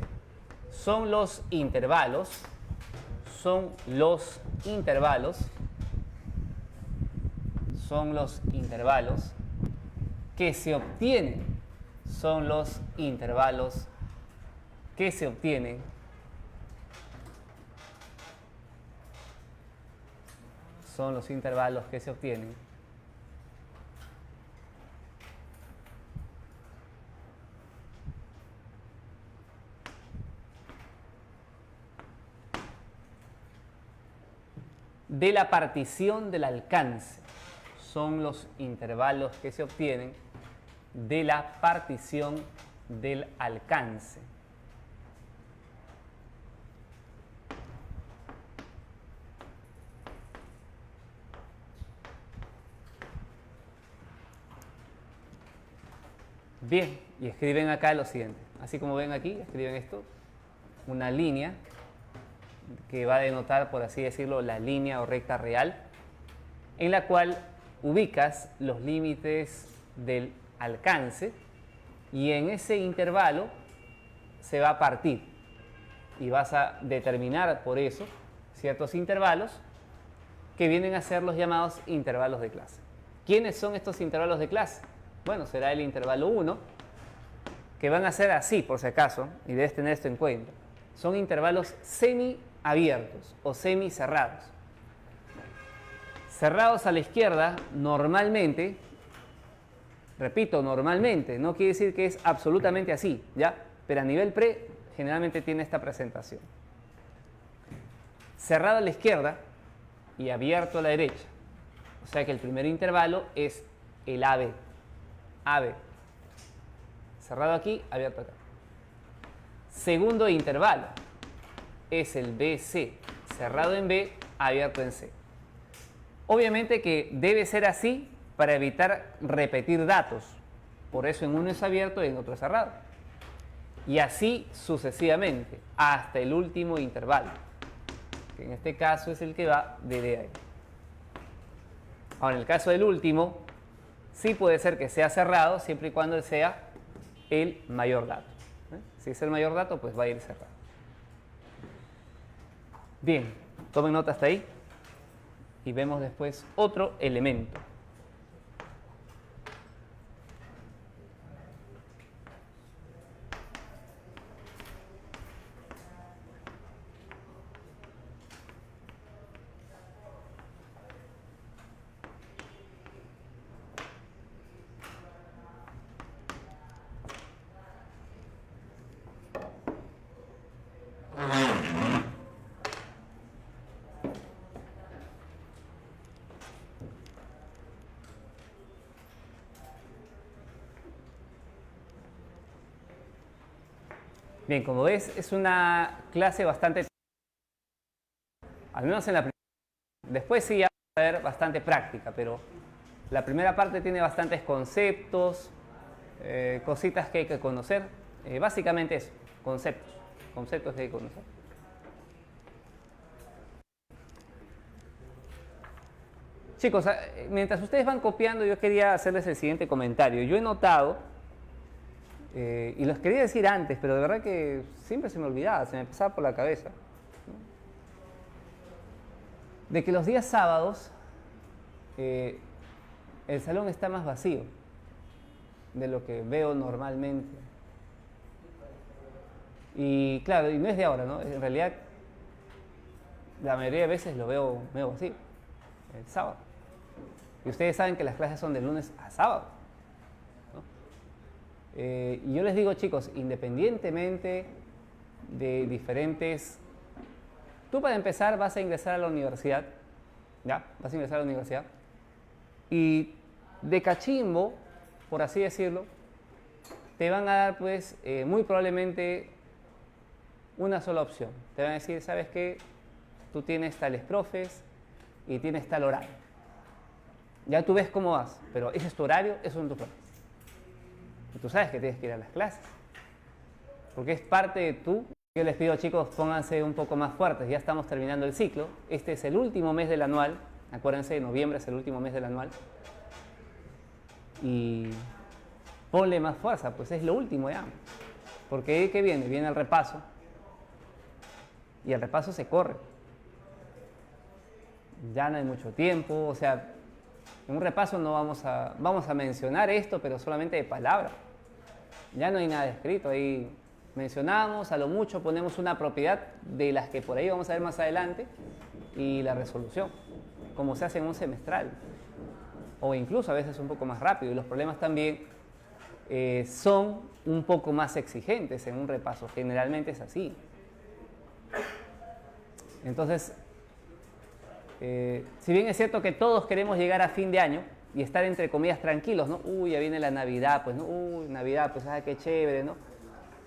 Son los intervalos que se obtienen, de la partición del alcance. Son los intervalos que se obtienen de la partición del alcance. Bien, y escriben acá lo siguiente. Así como ven aquí, escriben esto, una línea que va a denotar, por así decirlo, la línea o recta real, en la cual ubicas los límites del alcance y en ese intervalo se va a partir y vas a determinar por eso ciertos intervalos que vienen a ser los llamados intervalos de clase. ¿Quiénes son estos intervalos de clase? Bueno, será el intervalo 1, que van a ser así, por si acaso, y debes tener esto en cuenta. Son intervalos semiabiertos o semicerrados. Cerrados a la izquierda, normalmente, repito, normalmente, no quiere decir que es absolutamente así, ¿ya? Pero a nivel pre, generalmente tiene esta presentación. Cerrado a la izquierda y abierto a la derecha. O sea que el primer intervalo es el AB. AB. Cerrado aquí, abierto acá. Segundo intervalo es el BC. Cerrado en B, abierto en C. Obviamente que debe ser así para evitar repetir datos. Por eso en uno es abierto y en otro es cerrado. Y así sucesivamente, hasta el último intervalo, que en este caso es el que va de D a E. Ahora, en el caso del último, sí puede ser que sea cerrado siempre y cuando sea el mayor dato. Si es el mayor dato, pues va a ir cerrado. Bien, tomen nota hasta ahí y vemos después otro elemento. Bien, como ves, es una clase bastante, al menos en la primera. Después sí, ya va a ver bastante práctica, pero la primera parte tiene bastantes conceptos, cositas que hay que conocer. Básicamente eso, conceptos que hay que conocer. Chicos, mientras ustedes van copiando, yo quería hacerles el siguiente comentario. Yo he notado, y los quería decir antes, pero de verdad que siempre se me olvidaba, se me pasaba por la cabeza, ¿no? De que los días sábados el salón está más vacío de lo que veo normalmente. Y claro, y no es de ahora, ¿no? En realidad, la mayoría de veces lo veo medio vacío, el sábado. Y ustedes saben que las clases son de lunes a sábado, ¿no? Y yo les digo, chicos, independientemente de diferentes... Tú para empezar vas a ingresar a la universidad, ¿ya? Vas a ingresar a la universidad y de cachimbo, por así decirlo, te van a dar pues muy probablemente una sola opción. Te van a decir, ¿sabes qué? Tú tienes tales profes y tienes tal horario. Ya tú ves cómo vas, pero ese es tu horario, esos son tus profes. Y tú sabes que tienes que ir a las clases, porque es parte de tú. Yo les pido, chicos, pónganse un poco más fuertes, ya estamos terminando el ciclo. Este es el último mes del anual, acuérdense, noviembre es el último mes del anual. Y ponle más fuerza, pues es lo último ya. Porque ¿qué viene? Viene el repaso. Y el repaso se corre. Ya no hay mucho tiempo, o sea, en un repaso no vamos a mencionar esto, pero solamente de palabra. Ya no hay nada escrito, ahí mencionamos, a lo mucho ponemos una propiedad de las que por ahí vamos a ver más adelante y la resolución, como se hace en un semestral, o incluso a veces un poco más rápido. Y los problemas también son un poco más exigentes en un repaso, generalmente es así. Entonces, si bien es cierto que todos queremos llegar a fin de año y estar entre comillas tranquilos, ¿no? Uy, ya viene la Navidad, pues, ¿no? Uy, Navidad, pues, qué chévere, ¿no?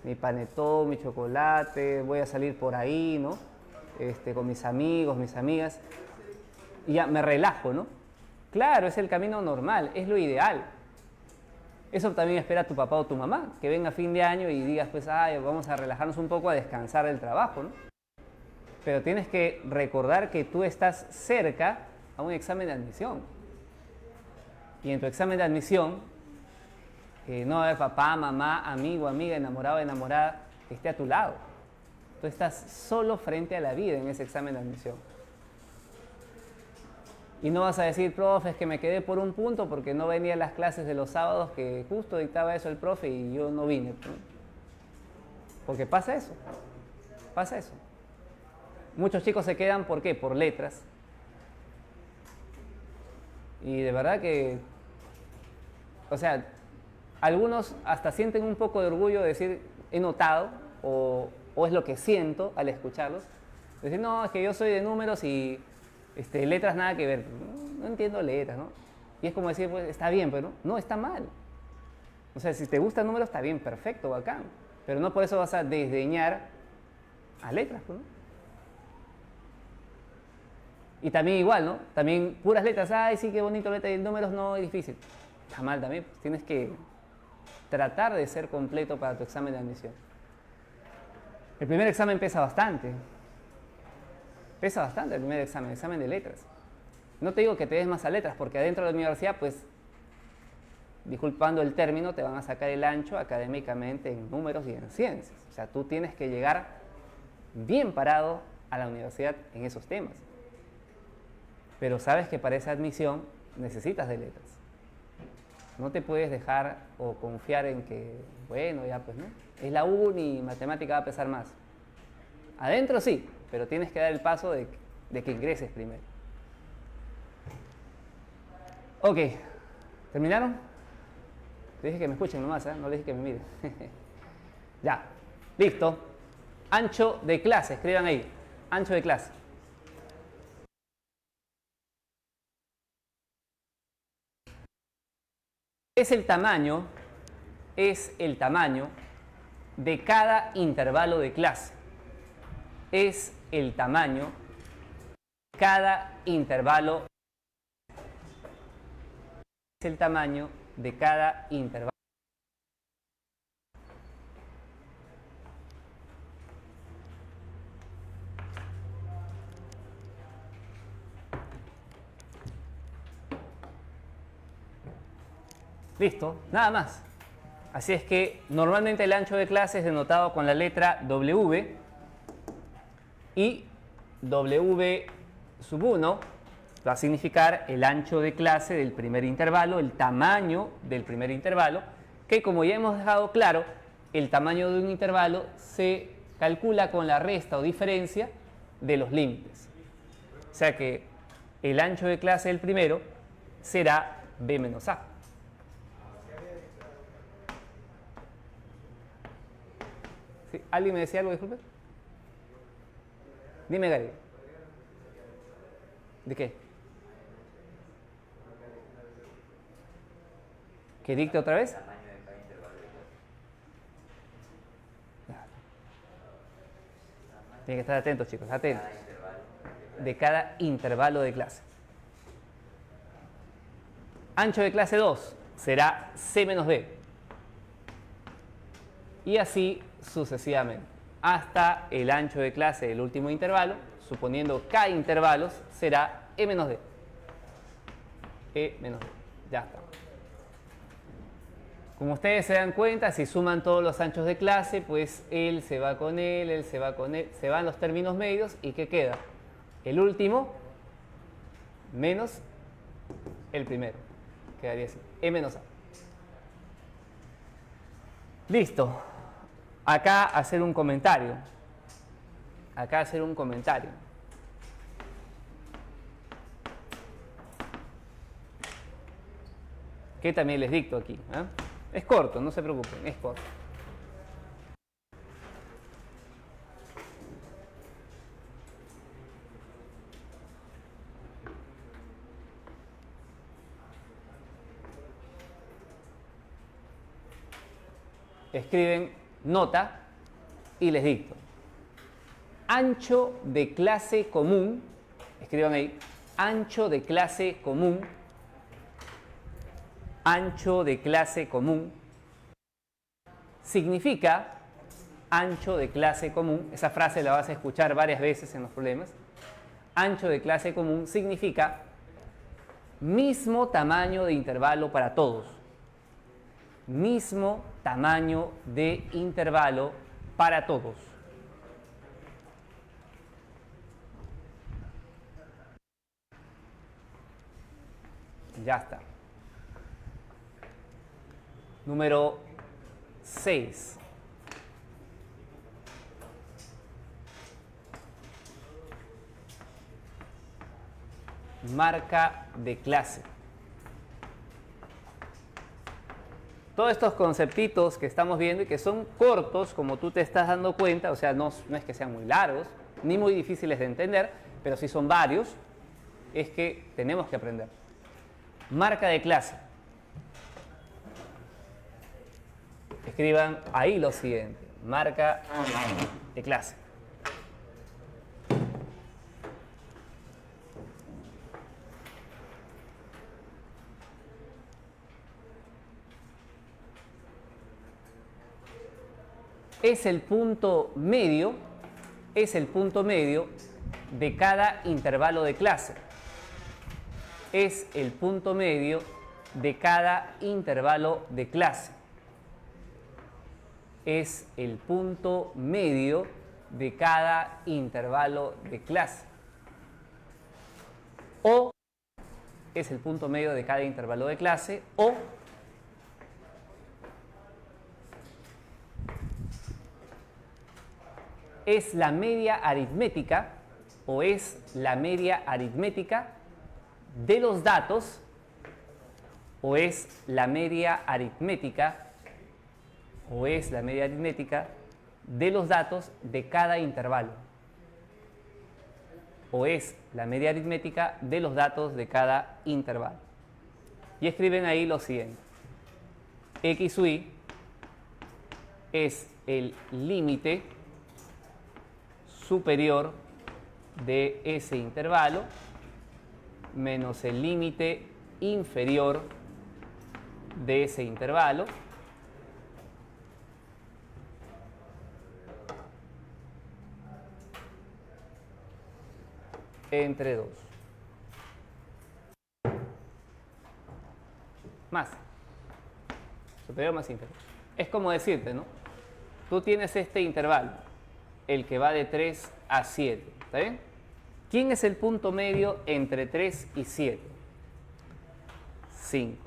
Mi panetón, mi chocolate, voy a salir por ahí, ¿no? Con mis amigos, mis amigas, y ya me relajo, ¿no? Claro, es el camino normal, es lo ideal. Eso también espera tu papá o tu mamá, que venga a fin de año y digas, pues, ay, vamos a relajarnos un poco, a descansar del trabajo, ¿no? Pero tienes que recordar que tú estás cerca a un examen de admisión. Y en tu examen de admisión, no va a haber papá, mamá, amigo, amiga, enamorado, enamorada que esté a tu lado. Tú estás solo frente a la vida en ese examen de admisión. Y no vas a decir, profe, es que me quedé por un punto porque no venía a las clases de los sábados, que justo dictaba eso el profe y yo no vine. Porque pasa eso. Pasa eso. Muchos chicos se quedan, ¿por qué? Por letras. Y de verdad que, o sea, algunos hasta sienten un poco de orgullo de decir, he notado, o es lo que siento al escucharlos. Decir, no, es que yo soy de números y letras nada que ver. No entiendo letras, ¿no? Y es como decir, pues está bien, pero no, está mal. O sea, si te gustan números, está bien, perfecto, bacán. Pero no por eso vas a desdeñar a letras, ¿no? Y también igual, ¿no? También puras letras, ay, sí, qué bonito letra, y números no, es difícil. Está mal también, pues tienes que tratar de ser completo para tu examen de admisión. El primer examen pesa bastante. Pesa bastante el primer examen, el examen de letras. No te digo que te des más a letras, porque adentro de la universidad, pues, disculpando el término, te van a sacar el ancho académicamente en números y en ciencias. O sea, tú tienes que llegar bien parado a la universidad en esos temas. Pero sabes que para esa admisión necesitas de letras. No te puedes dejar o confiar en que, bueno, ya pues, ¿no? Es la uni y matemática va a pesar más. Adentro sí, pero tienes que dar el paso de que ingreses primero. Ok, ¿terminaron? Te dije que me escuchen nomás, ¿eh? No les dije que me miren. Ya, listo. Ancho de clase, escriban ahí. Ancho de clase. Es el tamaño de cada intervalo de clase. Es el tamaño de cada intervalo. Es el tamaño de cada intervalo. Listo, nada más. Así es que normalmente el ancho de clase es denotado con la letra W y W sub 1 va a significar el ancho de clase del primer intervalo, el tamaño del primer intervalo, que como ya hemos dejado claro, el tamaño de un intervalo se calcula con la resta o diferencia de los límites. O sea que el ancho de clase del primero será B menos A. ¿Sí? ¿Alguien me decía algo, disculpe? Dime, Gary. ¿De qué? ¿Que dicte otra vez? Tienen que estar atentos, chicos, atentos. De cada intervalo de clase. Ancho de clase 2 será C menos D. Y así sucesivamente. Hasta el ancho de clase del último intervalo, suponiendo K intervalos, será E menos D. E menos D. Ya está. Como ustedes se dan cuenta, si suman todos los anchos de clase, pues él se va con él se va con él, se van los términos medios y ¿qué queda? El último menos el primero. Quedaría así, E menos A. Listo. Acá hacer un comentario. Acá hacer un comentario. Que también les dicto aquí. Es corto, no se preocupen, es corto. Escriben nota y les dicto. Ancho de clase común, escriban ahí, ancho de clase común, ancho de clase común, significa ancho de clase común, esa frase la vas a escuchar varias veces en los problemas, ancho de clase común significa mismo tamaño de intervalo para todos, mismo tamaño de intervalo para todos. Ya está. Número 6. Marca de clase. Todos estos conceptitos que estamos viendo y que son cortos, como tú te estás dando cuenta, o sea, no es que sean muy largos, ni muy difíciles de entender, pero sí son varios, es que tenemos que aprender. Marca de clase. Escriban ahí lo siguiente, marca de clase. Es el punto medio de cada intervalo de clase. Es el punto medio de cada intervalo de clase. Es el punto medio de cada intervalo de clase. O es el punto medio de cada intervalo de clase, o es la media aritmética, o es la media aritmética de los datos, o es la media aritmética, o es la media aritmética de los datos de cada intervalo, o es la media aritmética de los datos de cada intervalo. Y escriben ahí lo siguiente. X sub i es el límite superior de ese intervalo menos el límite inferior de ese intervalo entre 2. Más. Superior más inferior. Es como decirte, ¿no? Tú tienes este intervalo, el que va de 3 a 7. ¿Está bien? ¿Quién es el punto medio entre 3 y 7? 5.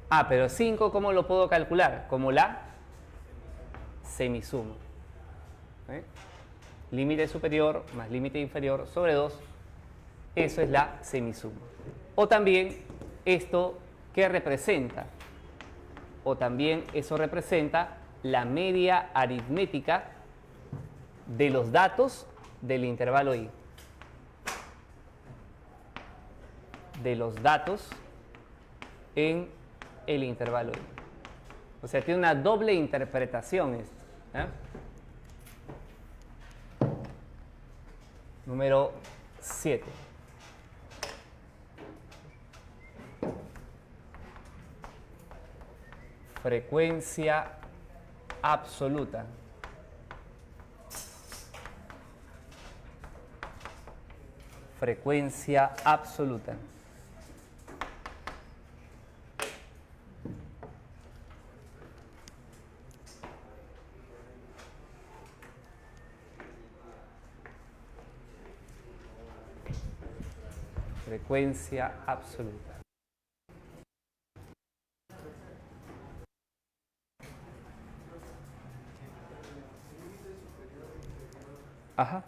Ah, pero 5, ¿cómo lo puedo calcular? Como la semisuma. Límite superior más límite inferior sobre 2. Eso es la semisuma. O también esto, ¿qué representa? O también eso representa la media aritmética de los datos del intervalo i. De los datos en el intervalo i. O sea, tiene una doble interpretación esto. Número 7. Frecuencia absoluta. Frecuencia absoluta. frecuencia absoluta. Ajá.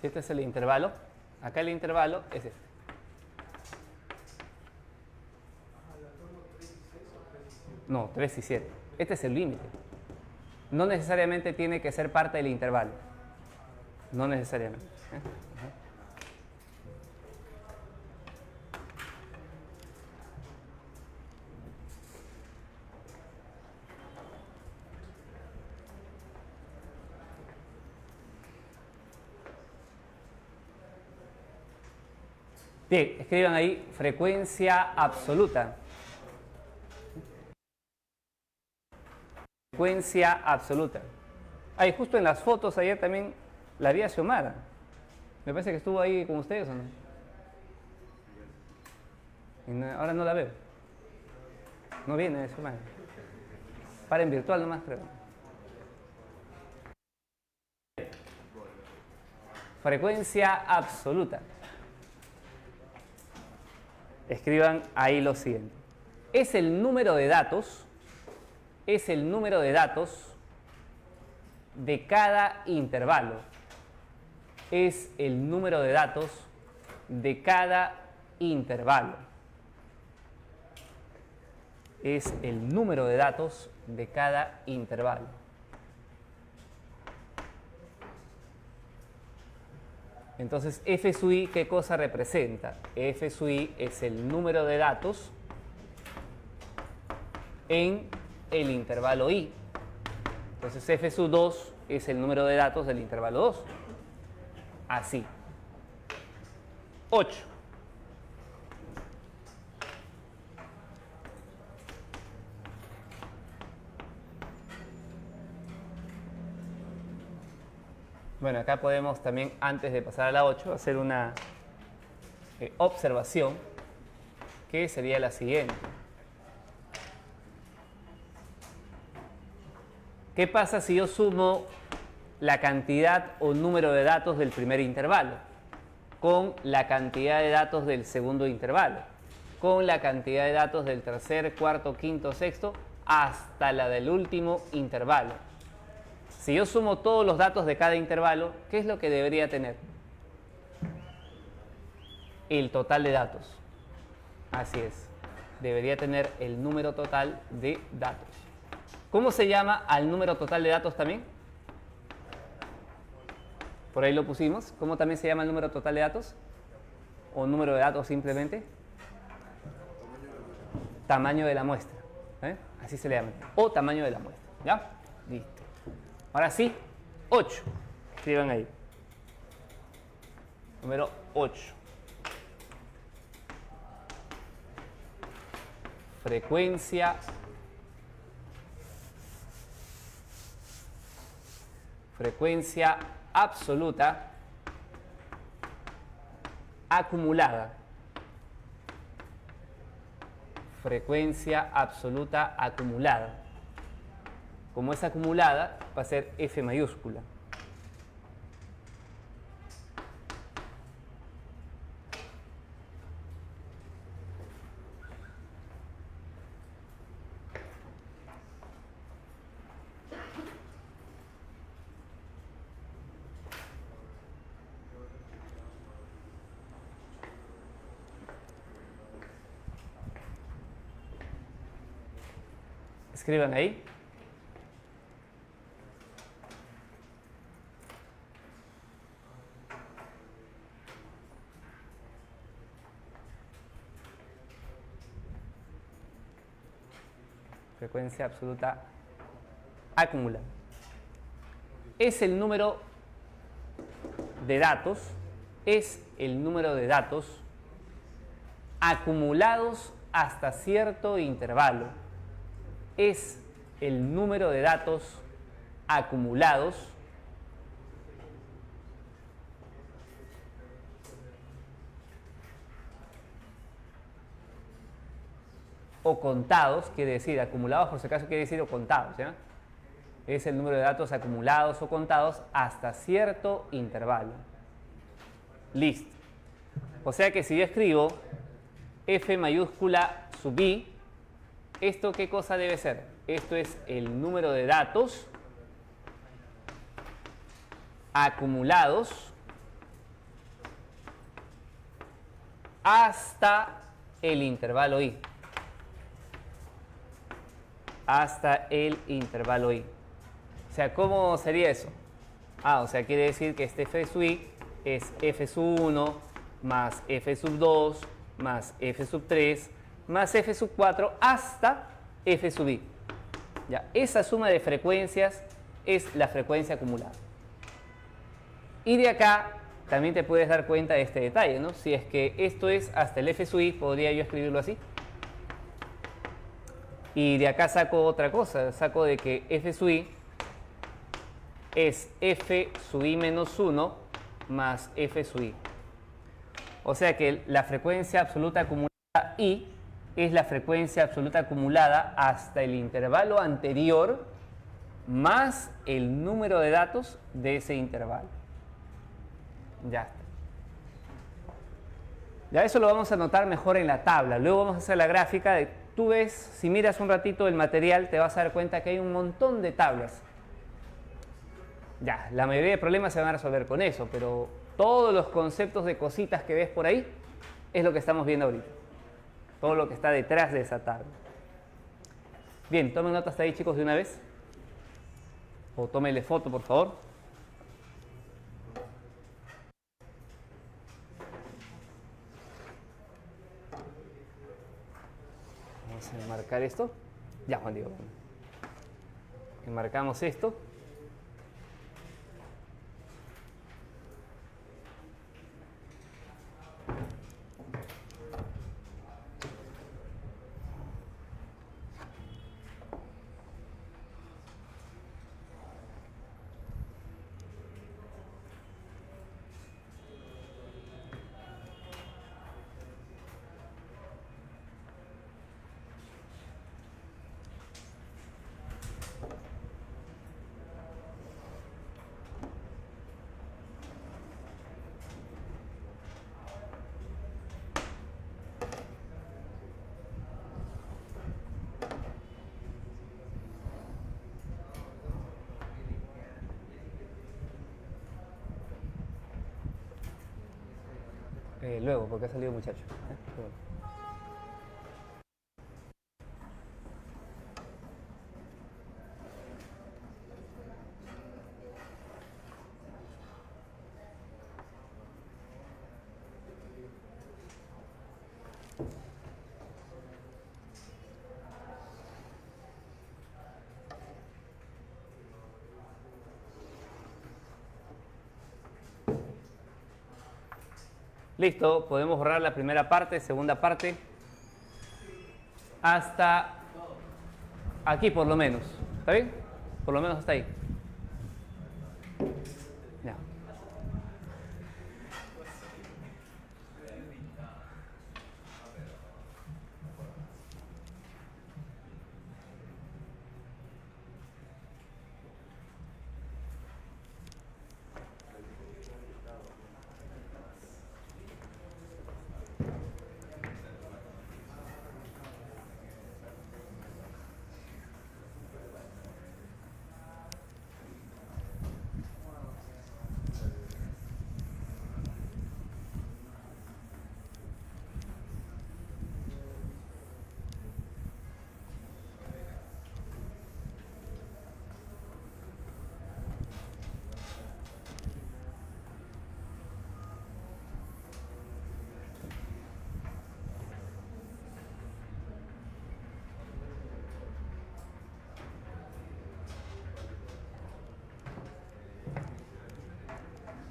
Si este es el intervalo, acá el intervalo es este. No, 3 y 7. Este es el límite. No necesariamente tiene que ser parte del intervalo. No necesariamente. Bien, escriban ahí frecuencia absoluta. Frecuencia absoluta. Ahí justo en las fotos ayer también la vi a Xiomara. Me parece que estuvo ahí con ustedes, ¿o no? Ahora no la veo. No viene Xiomara. Para en virtual nomás, creo. Frecuencia absoluta. Escriban ahí lo siguiente. Es el número de datos de cada intervalo. Es el número de datos de cada intervalo. Es el número de datos de cada intervalo. Entonces, f sub i, ¿qué cosa representa? F sub i es el número de datos en el intervalo i. Entonces, f sub 2 es el número de datos del intervalo 2. Así. 8. Bueno, acá podemos también, antes de pasar a la 8, hacer una observación que sería la siguiente. ¿Qué pasa si yo sumo la cantidad o número de datos del primer intervalo con la cantidad de datos del segundo intervalo, con la cantidad de datos del tercer, cuarto, quinto, sexto, hasta la del último intervalo? Si yo sumo todos los datos de cada intervalo, ¿qué es lo que debería tener? El total de datos. Así es. Debería tener el número total de datos. ¿Cómo se llama al número total de datos también? Por ahí lo pusimos. ¿Cómo también se llama el número total de datos? ¿O número de datos simplemente? Tamaño de la muestra. Así se le llama. O tamaño de la muestra. ¿Ya? Listo. Ahora sí, 8. Escriban ahí. Número 8. Frecuencia absoluta acumulada. Frecuencia absoluta acumulada. Como es acumulada, va a ser F mayúscula. Escriban ahí. Frecuencia absoluta acumulada. Es el número de datos, acumulados hasta cierto intervalo. Es el número de datos acumulados o contados, quiere decir, acumulados por si acaso quiere decir o contados, ¿ya? es el número de datos acumulados o contados hasta cierto intervalo. Listo. O sea que si yo escribo f mayúscula sub i, ¿esto qué cosa debe ser? Esto es el número de datos acumulados hasta el intervalo i. Hasta el intervalo i. O sea, ¿cómo sería eso? O sea, quiere decir que este f sub i es f sub 1 más f sub 2 más f sub 3 más f sub 4 hasta f sub i. Ya, esa suma de frecuencias es la frecuencia acumulada. Y de acá también te puedes dar cuenta de este detalle, ¿no? Si es que esto es hasta el f sub i, podría yo escribirlo así. Y de acá saco otra cosa, saco de que f sub i es f sub i menos 1 más f sub i. O sea que la frecuencia absoluta acumulada i es la frecuencia absoluta acumulada hasta el intervalo anterior más el número de datos de ese intervalo. Ya está. Ya eso lo vamos a notar mejor en la tabla. Luego vamos a hacer la gráfica. Tú ves, si miras un ratito el material, te vas a dar cuenta que hay un montón de tablas. Ya, la mayoría de problemas se van a resolver con eso, pero todos los conceptos de cositas que ves por ahí es lo que estamos viendo ahorita. Todo lo que está detrás de esa tabla. Bien, tomen nota hasta ahí, chicos, de una vez. O tómenle foto, por favor. Vamos a marcar esto. Ya, Juan Diego. Marcamos esto. Luego, porque ha salido muchacho. Listo, podemos borrar la primera parte, segunda parte, hasta aquí por lo menos. ¿Está bien? Por lo menos hasta ahí. Ya.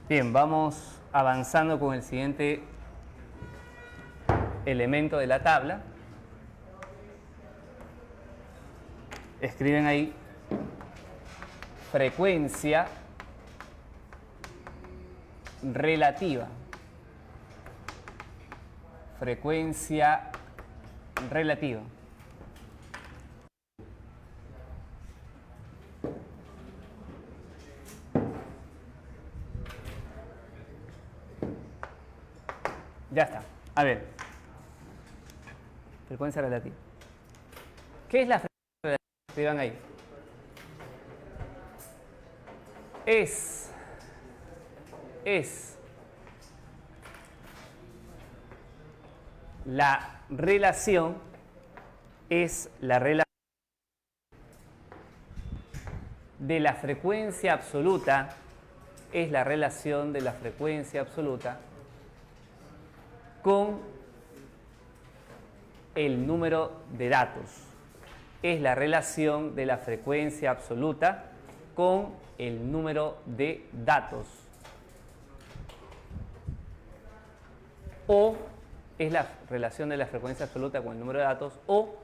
Bien, vamos avanzando con el siguiente elemento de la tabla. Escriben ahí frecuencia relativa. Frecuencia relativa. Ya está. A ver. Frecuencia relativa. ¿Qué es la frecuencia relativa? Escriban ahí. Es la relación, de la frecuencia absoluta, es la relación de la frecuencia absoluta con el número de datos. Es la relación de la frecuencia absoluta con el número de datos. O es la relación de la frecuencia absoluta con el número de datos, o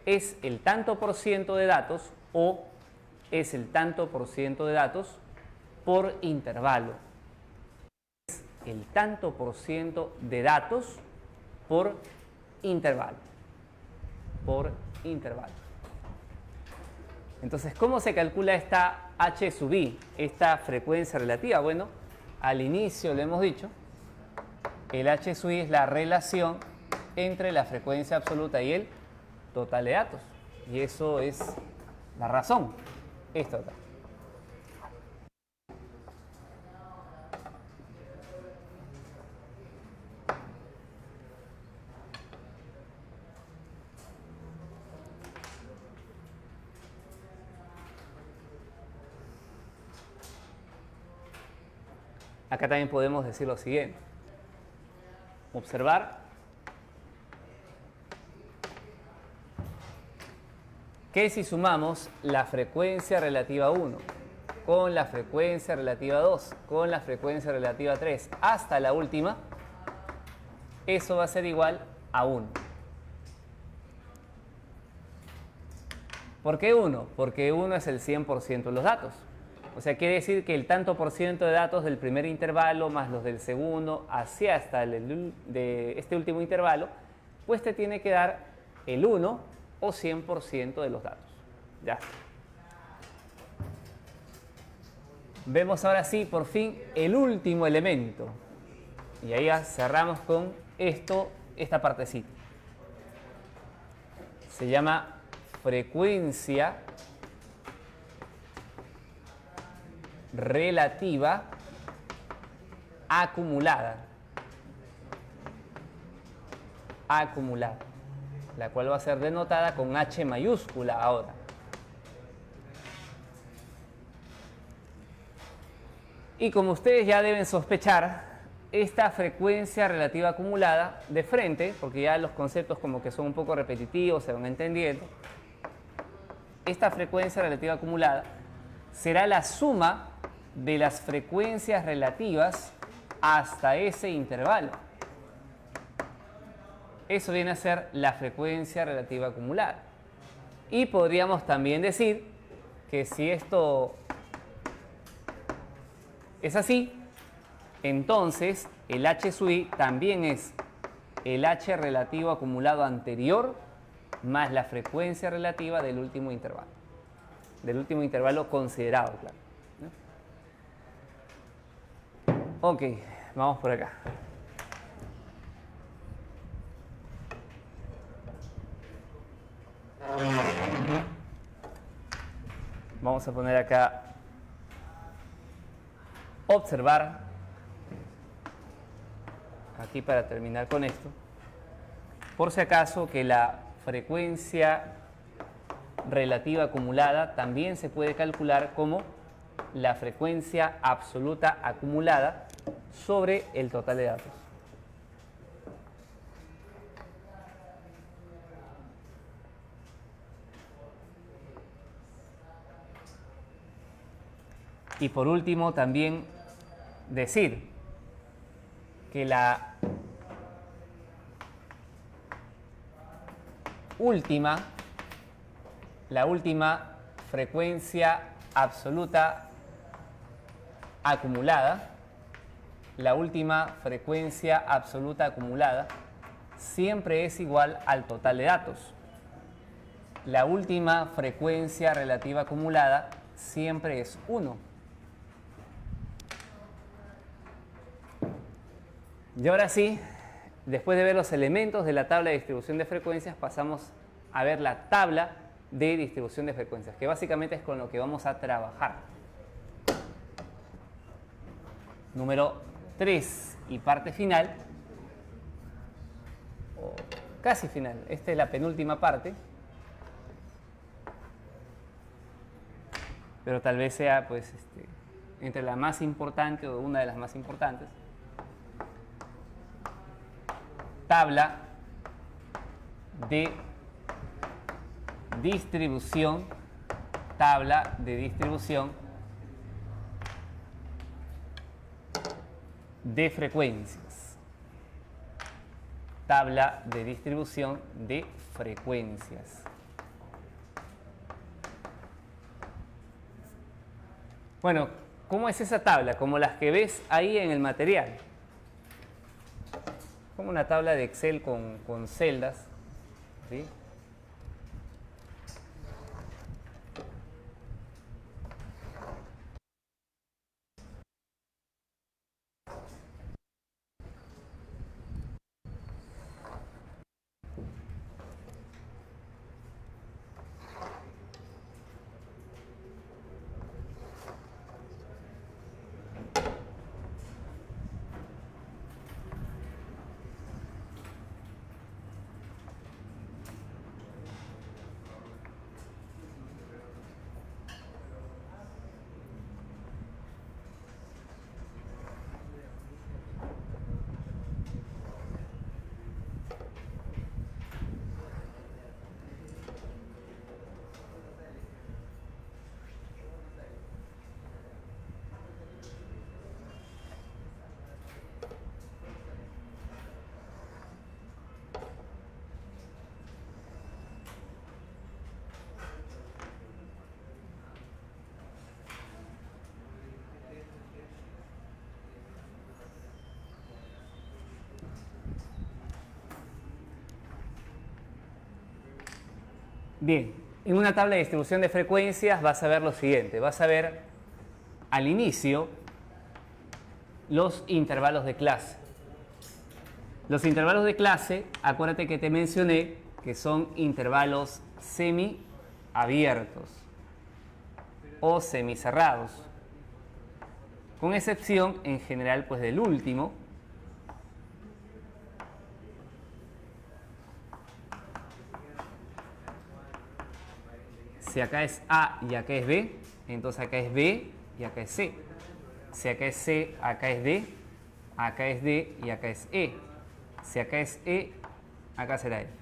es el tanto por ciento de datos, o es el tanto por ciento de datos por intervalo. Es el tanto por ciento de datos por intervalo. Por intervalo. Entonces, ¿cómo se calcula esta h sub i, esta frecuencia relativa? Bueno, al inicio lo hemos dicho, el h sub i es la relación entre la frecuencia absoluta y el total de datos. Y eso es la razón. Es total. Acá también podemos decir lo siguiente. Observar que si sumamos la frecuencia relativa 1 con la frecuencia relativa 2 con la frecuencia relativa 3 hasta la última, eso va a ser igual a 1. ¿Por qué 1? Porque 1 es el 100% de los datos. O sea, quiere decir que el tanto por ciento de datos del primer intervalo más los del segundo hacia hasta de este último intervalo, pues te tiene que dar el 1 o 100% de los datos. Ya. Vemos ahora sí, por fin, el último elemento. Y ahí ya cerramos con esto, esta partecita. Se llama frecuencia relativa acumulada. Acumulada. La cual va a ser denotada con H mayúscula ahora. Y como ustedes ya deben sospechar, esta frecuencia relativa acumulada, de frente, porque ya los conceptos como que son un poco repetitivos, se van entendiendo, esta frecuencia relativa acumulada será la suma de las frecuencias relativas hasta ese intervalo. Eso viene a ser la frecuencia relativa acumulada. Y podríamos también decir que si esto es así, entonces el h sub i también es el h relativo acumulado anterior más la frecuencia relativa del último intervalo. Del último intervalo considerado, claro. Ok, vamos por acá. Vamos a poner acá observar, aquí para terminar con esto, por si acaso que la frecuencia relativa acumulada también se puede calcular como la frecuencia absoluta acumulada sobre el total de datos. Y por último también decir que la última frecuencia absoluta acumulada, siempre es igual al total de datos. La última frecuencia relativa acumulada siempre es 1. Y ahora sí, después de ver los elementos de la tabla de distribución de frecuencias, pasamos a ver la tabla de distribución de frecuencias, que básicamente es con lo que vamos a trabajar. Número 3 y parte final, o casi final. Esta es la penúltima parte, pero tal vez sea pues entre la más importante o una de las más importantes. Tabla de distribución, tabla de distribución de frecuencias. Tabla de distribución de frecuencias. Bueno, ¿cómo es esa tabla? Como las que ves ahí en el material. Como una tabla de Excel con celdas, ¿sí? Bien, en una tabla de distribución de frecuencias vas a ver lo siguiente. Vas a ver al inicio los intervalos de clase. Los intervalos de clase, acuérdate que te mencioné que son intervalos semiabiertos o semicerrados, con excepción en general pues del último. Si acá es A y acá es B, entonces acá es B y acá es C. Si acá es C, acá es D, acá es D y acá es E. Si acá es E, acá será F.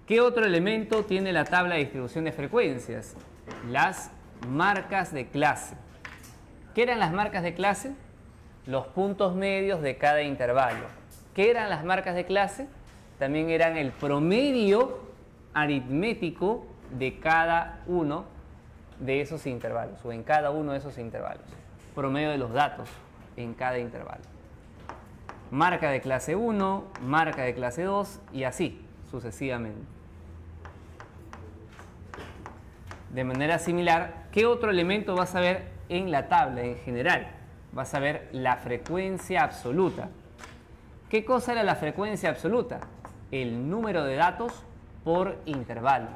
¿Qué otro elemento tiene la tabla de distribución de frecuencias? Las marcas de clase. ¿Qué eran las marcas de clase? Los puntos medios de cada intervalo. ¿Qué eran las marcas de clase? También eran el promedio aritmético de cada uno de esos intervalos, o en cada uno de esos intervalos. Promedio de los datos en cada intervalo. Marca de clase 1, marca de clase 2 y así sucesivamente. De manera similar, ¿qué otro elemento vas a ver en la tabla en general? Vas a ver la frecuencia absoluta. ¿Qué cosa era la frecuencia absoluta? El número de datos por intervalo.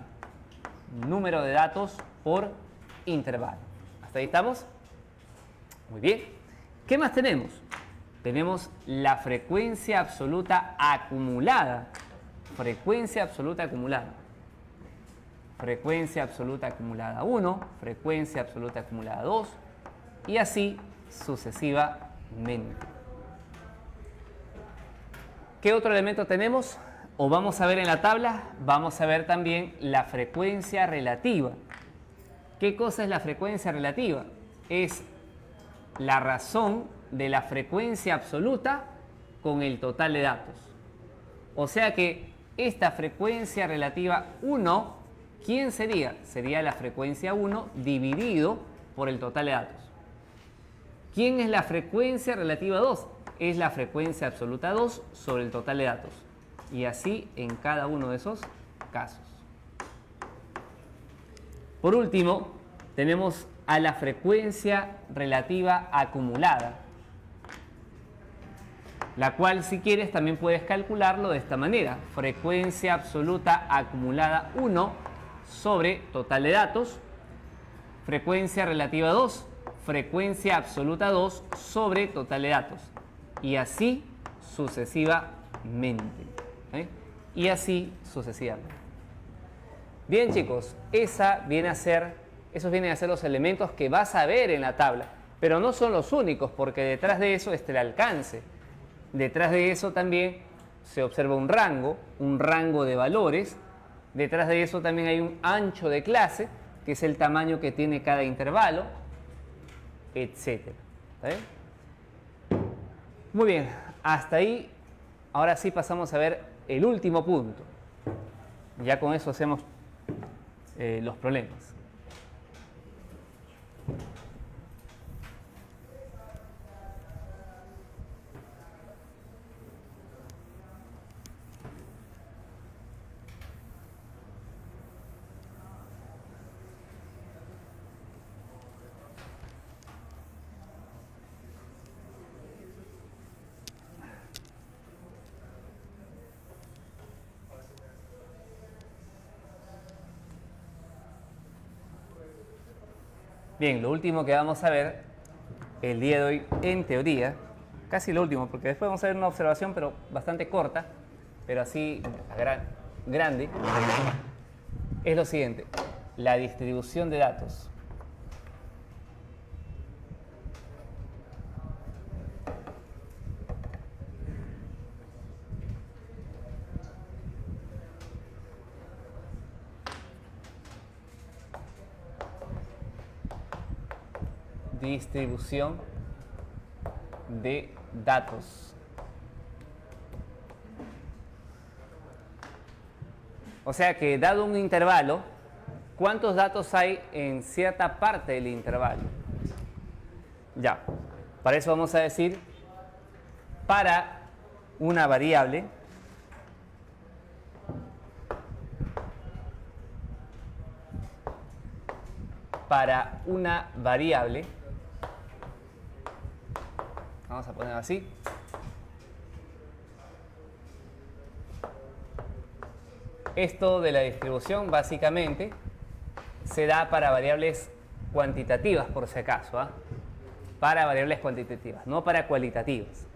Número de datos por intervalo. ¿Hasta ahí estamos? Muy bien. ¿Qué más tenemos? Tenemos la frecuencia absoluta acumulada. Frecuencia absoluta acumulada. Frecuencia absoluta acumulada 1, frecuencia absoluta acumulada 2 y así sucesivamente. ¿Qué otro elemento tenemos? O vamos a ver en la tabla, vamos a ver también la frecuencia relativa. ¿Qué cosa es la frecuencia relativa? Es la razón de la frecuencia absoluta con el total de datos. O sea que esta frecuencia relativa 1, ¿quién sería? Sería la frecuencia 1 dividido por el total de datos. ¿Quién es la frecuencia relativa 2? Es la frecuencia absoluta 2 sobre el total de datos. Y así en cada uno de esos casos. Por último, tenemos a la frecuencia relativa acumulada. la cual si quieres también puedes calcularlo de esta manera. Frecuencia absoluta acumulada 1 sobre total de datos, frecuencia relativa 2, frecuencia absoluta 2 sobre total de datos. Y así sucesivamente. Y así sucesivamente. Bien, chicos, esos vienen a ser los elementos que vas a ver en la tabla. Pero no son los únicos, porque detrás de eso está el alcance. Detrás de eso también se observa un rango de valores. Detrás de eso también hay un ancho de clase, que es el tamaño que tiene cada intervalo, etc. Muy bien, hasta ahí. Ahora sí pasamos a ver el último punto. Ya con eso hacemos los problemas. Bien, lo último que vamos a ver el día de hoy en teoría, casi lo último, porque después vamos a ver una observación, pero bastante corta, pero así grande, es lo siguiente: la distribución de datos. Distribución de datos. O sea que, dado un intervalo, ¿cuántos datos hay en cierta parte del intervalo? Ya, para eso vamos a decir, para una variable, vamos a poner así, esto de la distribución básicamente se da para variables cuantitativas, por si acaso, para variables cuantitativas, no para cualitativas.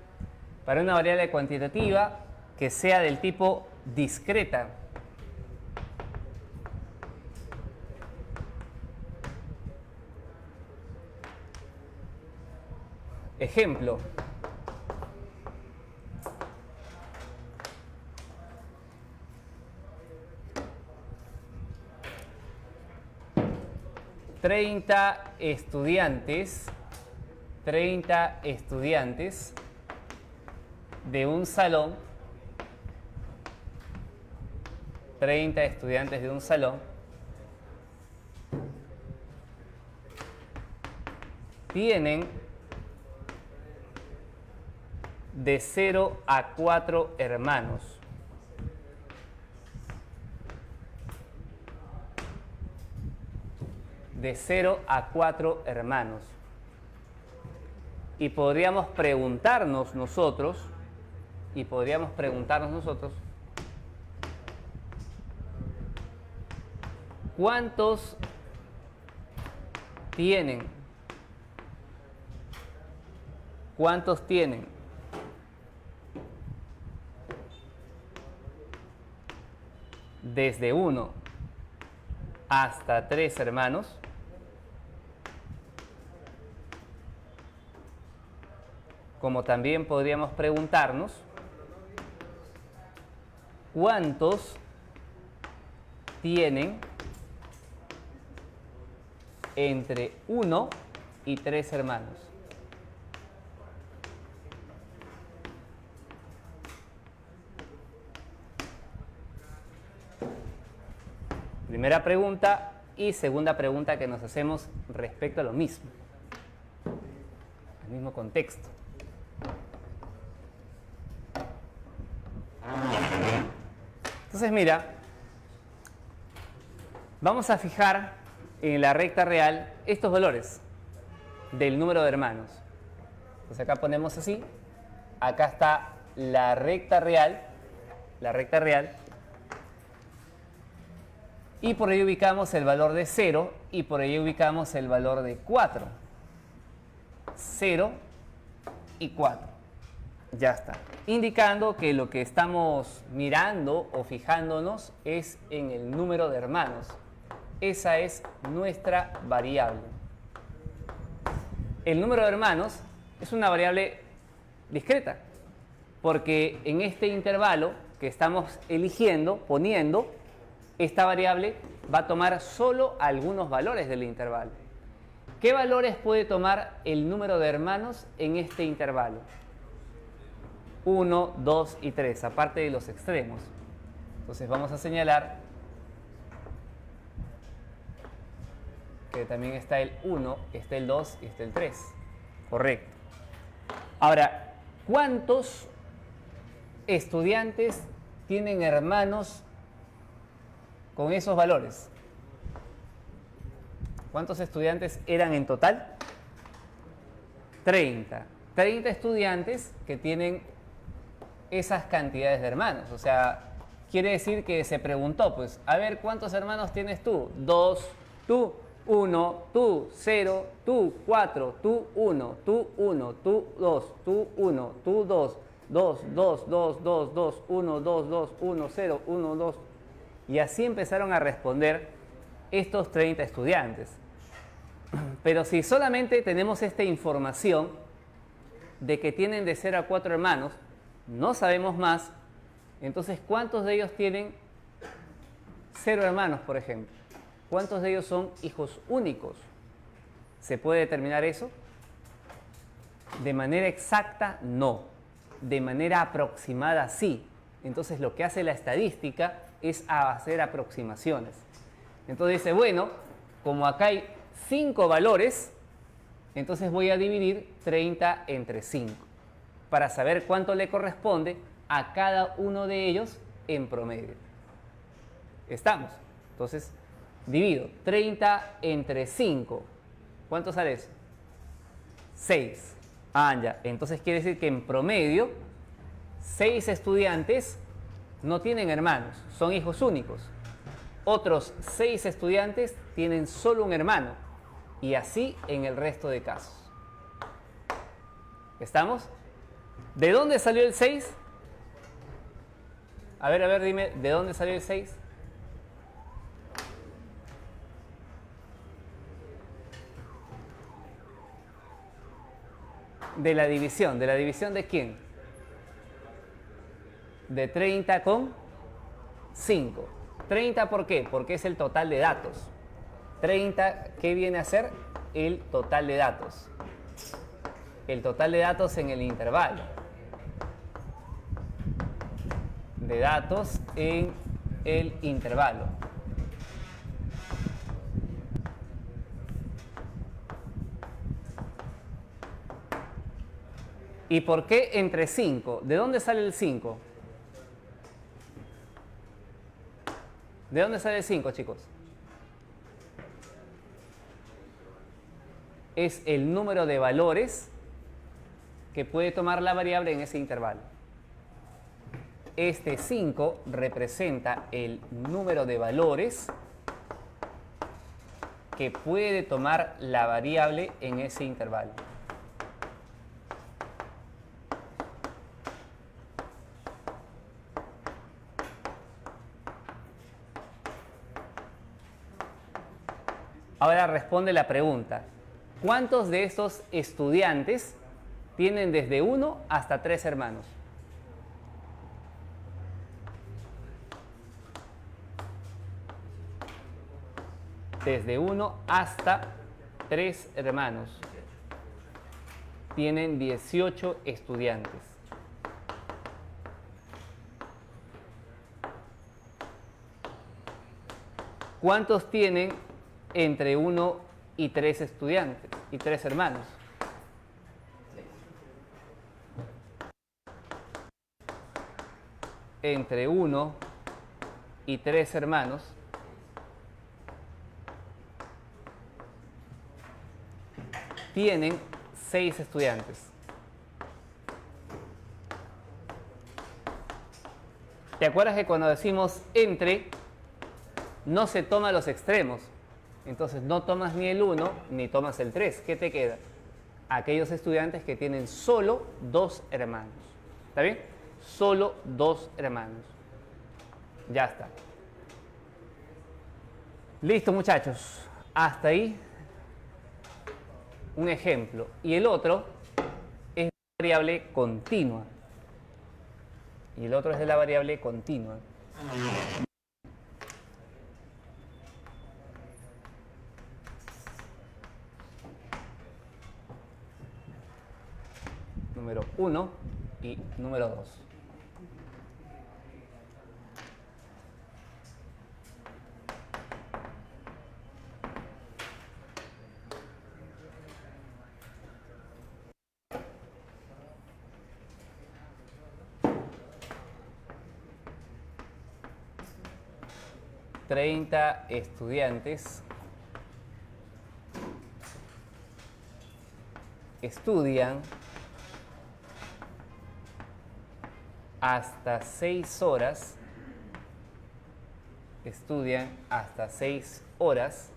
Para una variable cuantitativa que sea del tipo discreta, ejemplo, ...30 estudiantes de un salón, 30 estudiantes de un salón tienen de 0 a 4 hermanos. De 0 a 4 hermanos. Y podríamos preguntarnos nosotros, ¿cuántos tienen? ¿Cuántos tienen desde 1 hasta 3 hermanos? Como también podríamos preguntarnos ¿cuántos tienen entre 1 y 3 hermanos? Primera pregunta y segunda pregunta que nos hacemos respecto a lo mismo, al mismo contexto. Entonces, mira, vamos a fijar en la recta real estos valores del número de hermanos. Entonces acá ponemos así, acá está la recta real, y por ahí ubicamos el valor de 0 y por ahí ubicamos el valor de 4. 0 y 4. Ya está. Indicando que lo que estamos mirando o fijándonos es en el número de hermanos. Esa es nuestra variable. El número de hermanos es una variable discreta, porque en este intervalo que estamos eligiendo, poniendo, esta variable va a tomar solo algunos valores del intervalo. ¿Qué valores puede tomar el número de hermanos en este intervalo? 1, 2 y 3, aparte de los extremos. Entonces vamos a señalar que también está el 1, está el 2 y está el 3. Correcto. Ahora, ¿cuántos estudiantes tienen hermanos con esos valores? ¿Cuántos estudiantes eran en total? 30. 30 estudiantes que tienen esas cantidades de hermanos. O sea, quiere decir que se preguntó, pues, a ver, ¿cuántos hermanos tienes tú? 2, tú, 1, tú, 0, tú, 4, tú, 1, tú, 1, tú, 2, tú, 1, tú, 2, 2, 2, 2, 2, 2, 1, 2, 2, 1, 0, 1, 2. Y así empezaron a responder estos 30 estudiantes. Pero si solamente tenemos esta información de que tienen de 0 a 4 hermanos, no sabemos más, entonces ¿cuántos de ellos tienen 0 hermanos, por ejemplo? ¿Cuántos de ellos son hijos únicos? ¿Se puede determinar eso? De manera exacta, no. De manera aproximada, sí. Entonces lo que hace la estadística es hacer aproximaciones. Entonces dice, bueno, como acá hay 5 valores, entonces voy a dividir 30 entre 5 para saber cuánto le corresponde a cada uno de ellos en promedio. ¿Estamos? Entonces, divido 30 entre 5. ¿Cuánto sale eso? 6. Ah, ya. Entonces quiere decir que en promedio 6 estudiantes no tienen hermanos, son hijos únicos. Otros 6 estudiantes tienen solo un hermano. Y así en el resto de casos. ¿Estamos? ¿De dónde salió el 6? A ver, dime, ¿de dónde salió el 6? De la división. ¿De la división de quién? De 30 con 5. ¿30 por qué? Porque es el total de datos. 30, ¿qué viene a ser? El total de datos. El total de datos en el intervalo. De datos en el intervalo. ¿Y por qué entre 5? ¿De dónde sale el 5? ¿De dónde sale el 5, chicos? Es el número de valores que puede tomar la variable en ese intervalo. Este 5 representa el número de valores que puede tomar la variable en ese intervalo. Ahora responde la pregunta. ¿Cuántos de estos estudiantes tienen desde 1 hasta 3 hermanos? Desde 1 hasta 3 hermanos. Tienen 18 estudiantes. ¿Cuántos tienen entre 1 y 3 estudiantes y 3 hermanos? Entre 1 y 3 hermanos tienen 6 estudiantes. ¿Te acuerdas que cuando decimos entre, no se toma los extremos? Entonces no tomas ni el 1 ni tomas el 3. ¿Qué te queda? Aquellos estudiantes que tienen solo 2 hermanos. ¿Está bien? Solo 2 hermanos. Ya está. Listo, muchachos. Hasta ahí un ejemplo. Y el otro es la variable continua. Y el otro es de la variable continua. Número 1 y número 2. Treinta estudiantes estudian hasta 6 horas. Estudian hasta 6 horas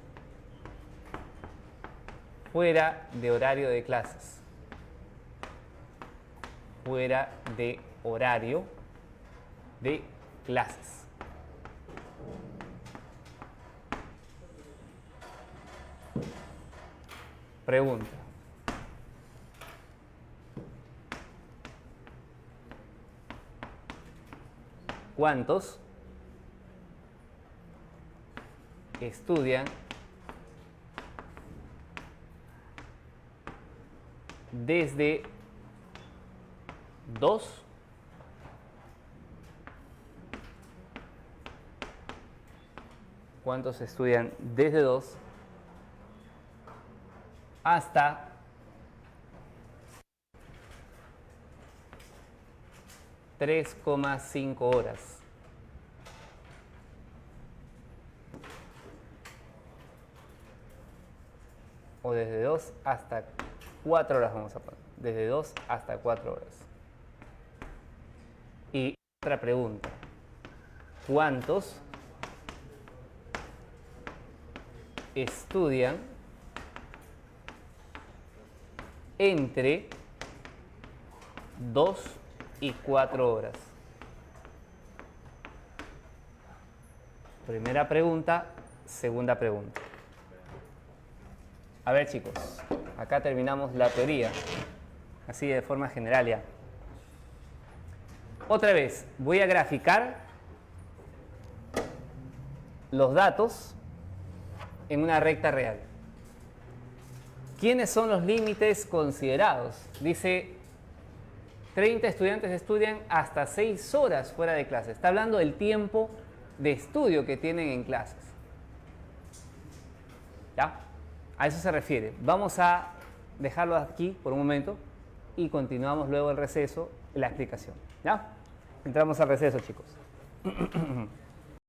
fuera de horario de clases. Fuera de horario de clases. Pregunta. ¿Cuántos estudian desde 2 ¿Cuántos estudian desde 2 hasta 3,5 horas? O desde 2 hasta 4 horas vamos a poner. Desde 2 hasta 4 horas. Y otra pregunta. ¿Cuántos estudian entre 2 y 4 horas? Primera pregunta, segunda pregunta. A ver, chicos, acá terminamos la teoría, así de forma general ya. Otra vez, voy a graficar los datos en una recta real. ¿Quiénes son los límites considerados? Dice, 30 estudiantes estudian hasta 6 horas fuera de clase. Está hablando del tiempo de estudio que tienen en clases. ¿Ya? A eso se refiere. Vamos a dejarlo aquí por un momento y continuamos luego el receso, la explicación. ¿Ya? Entramos al receso, chicos.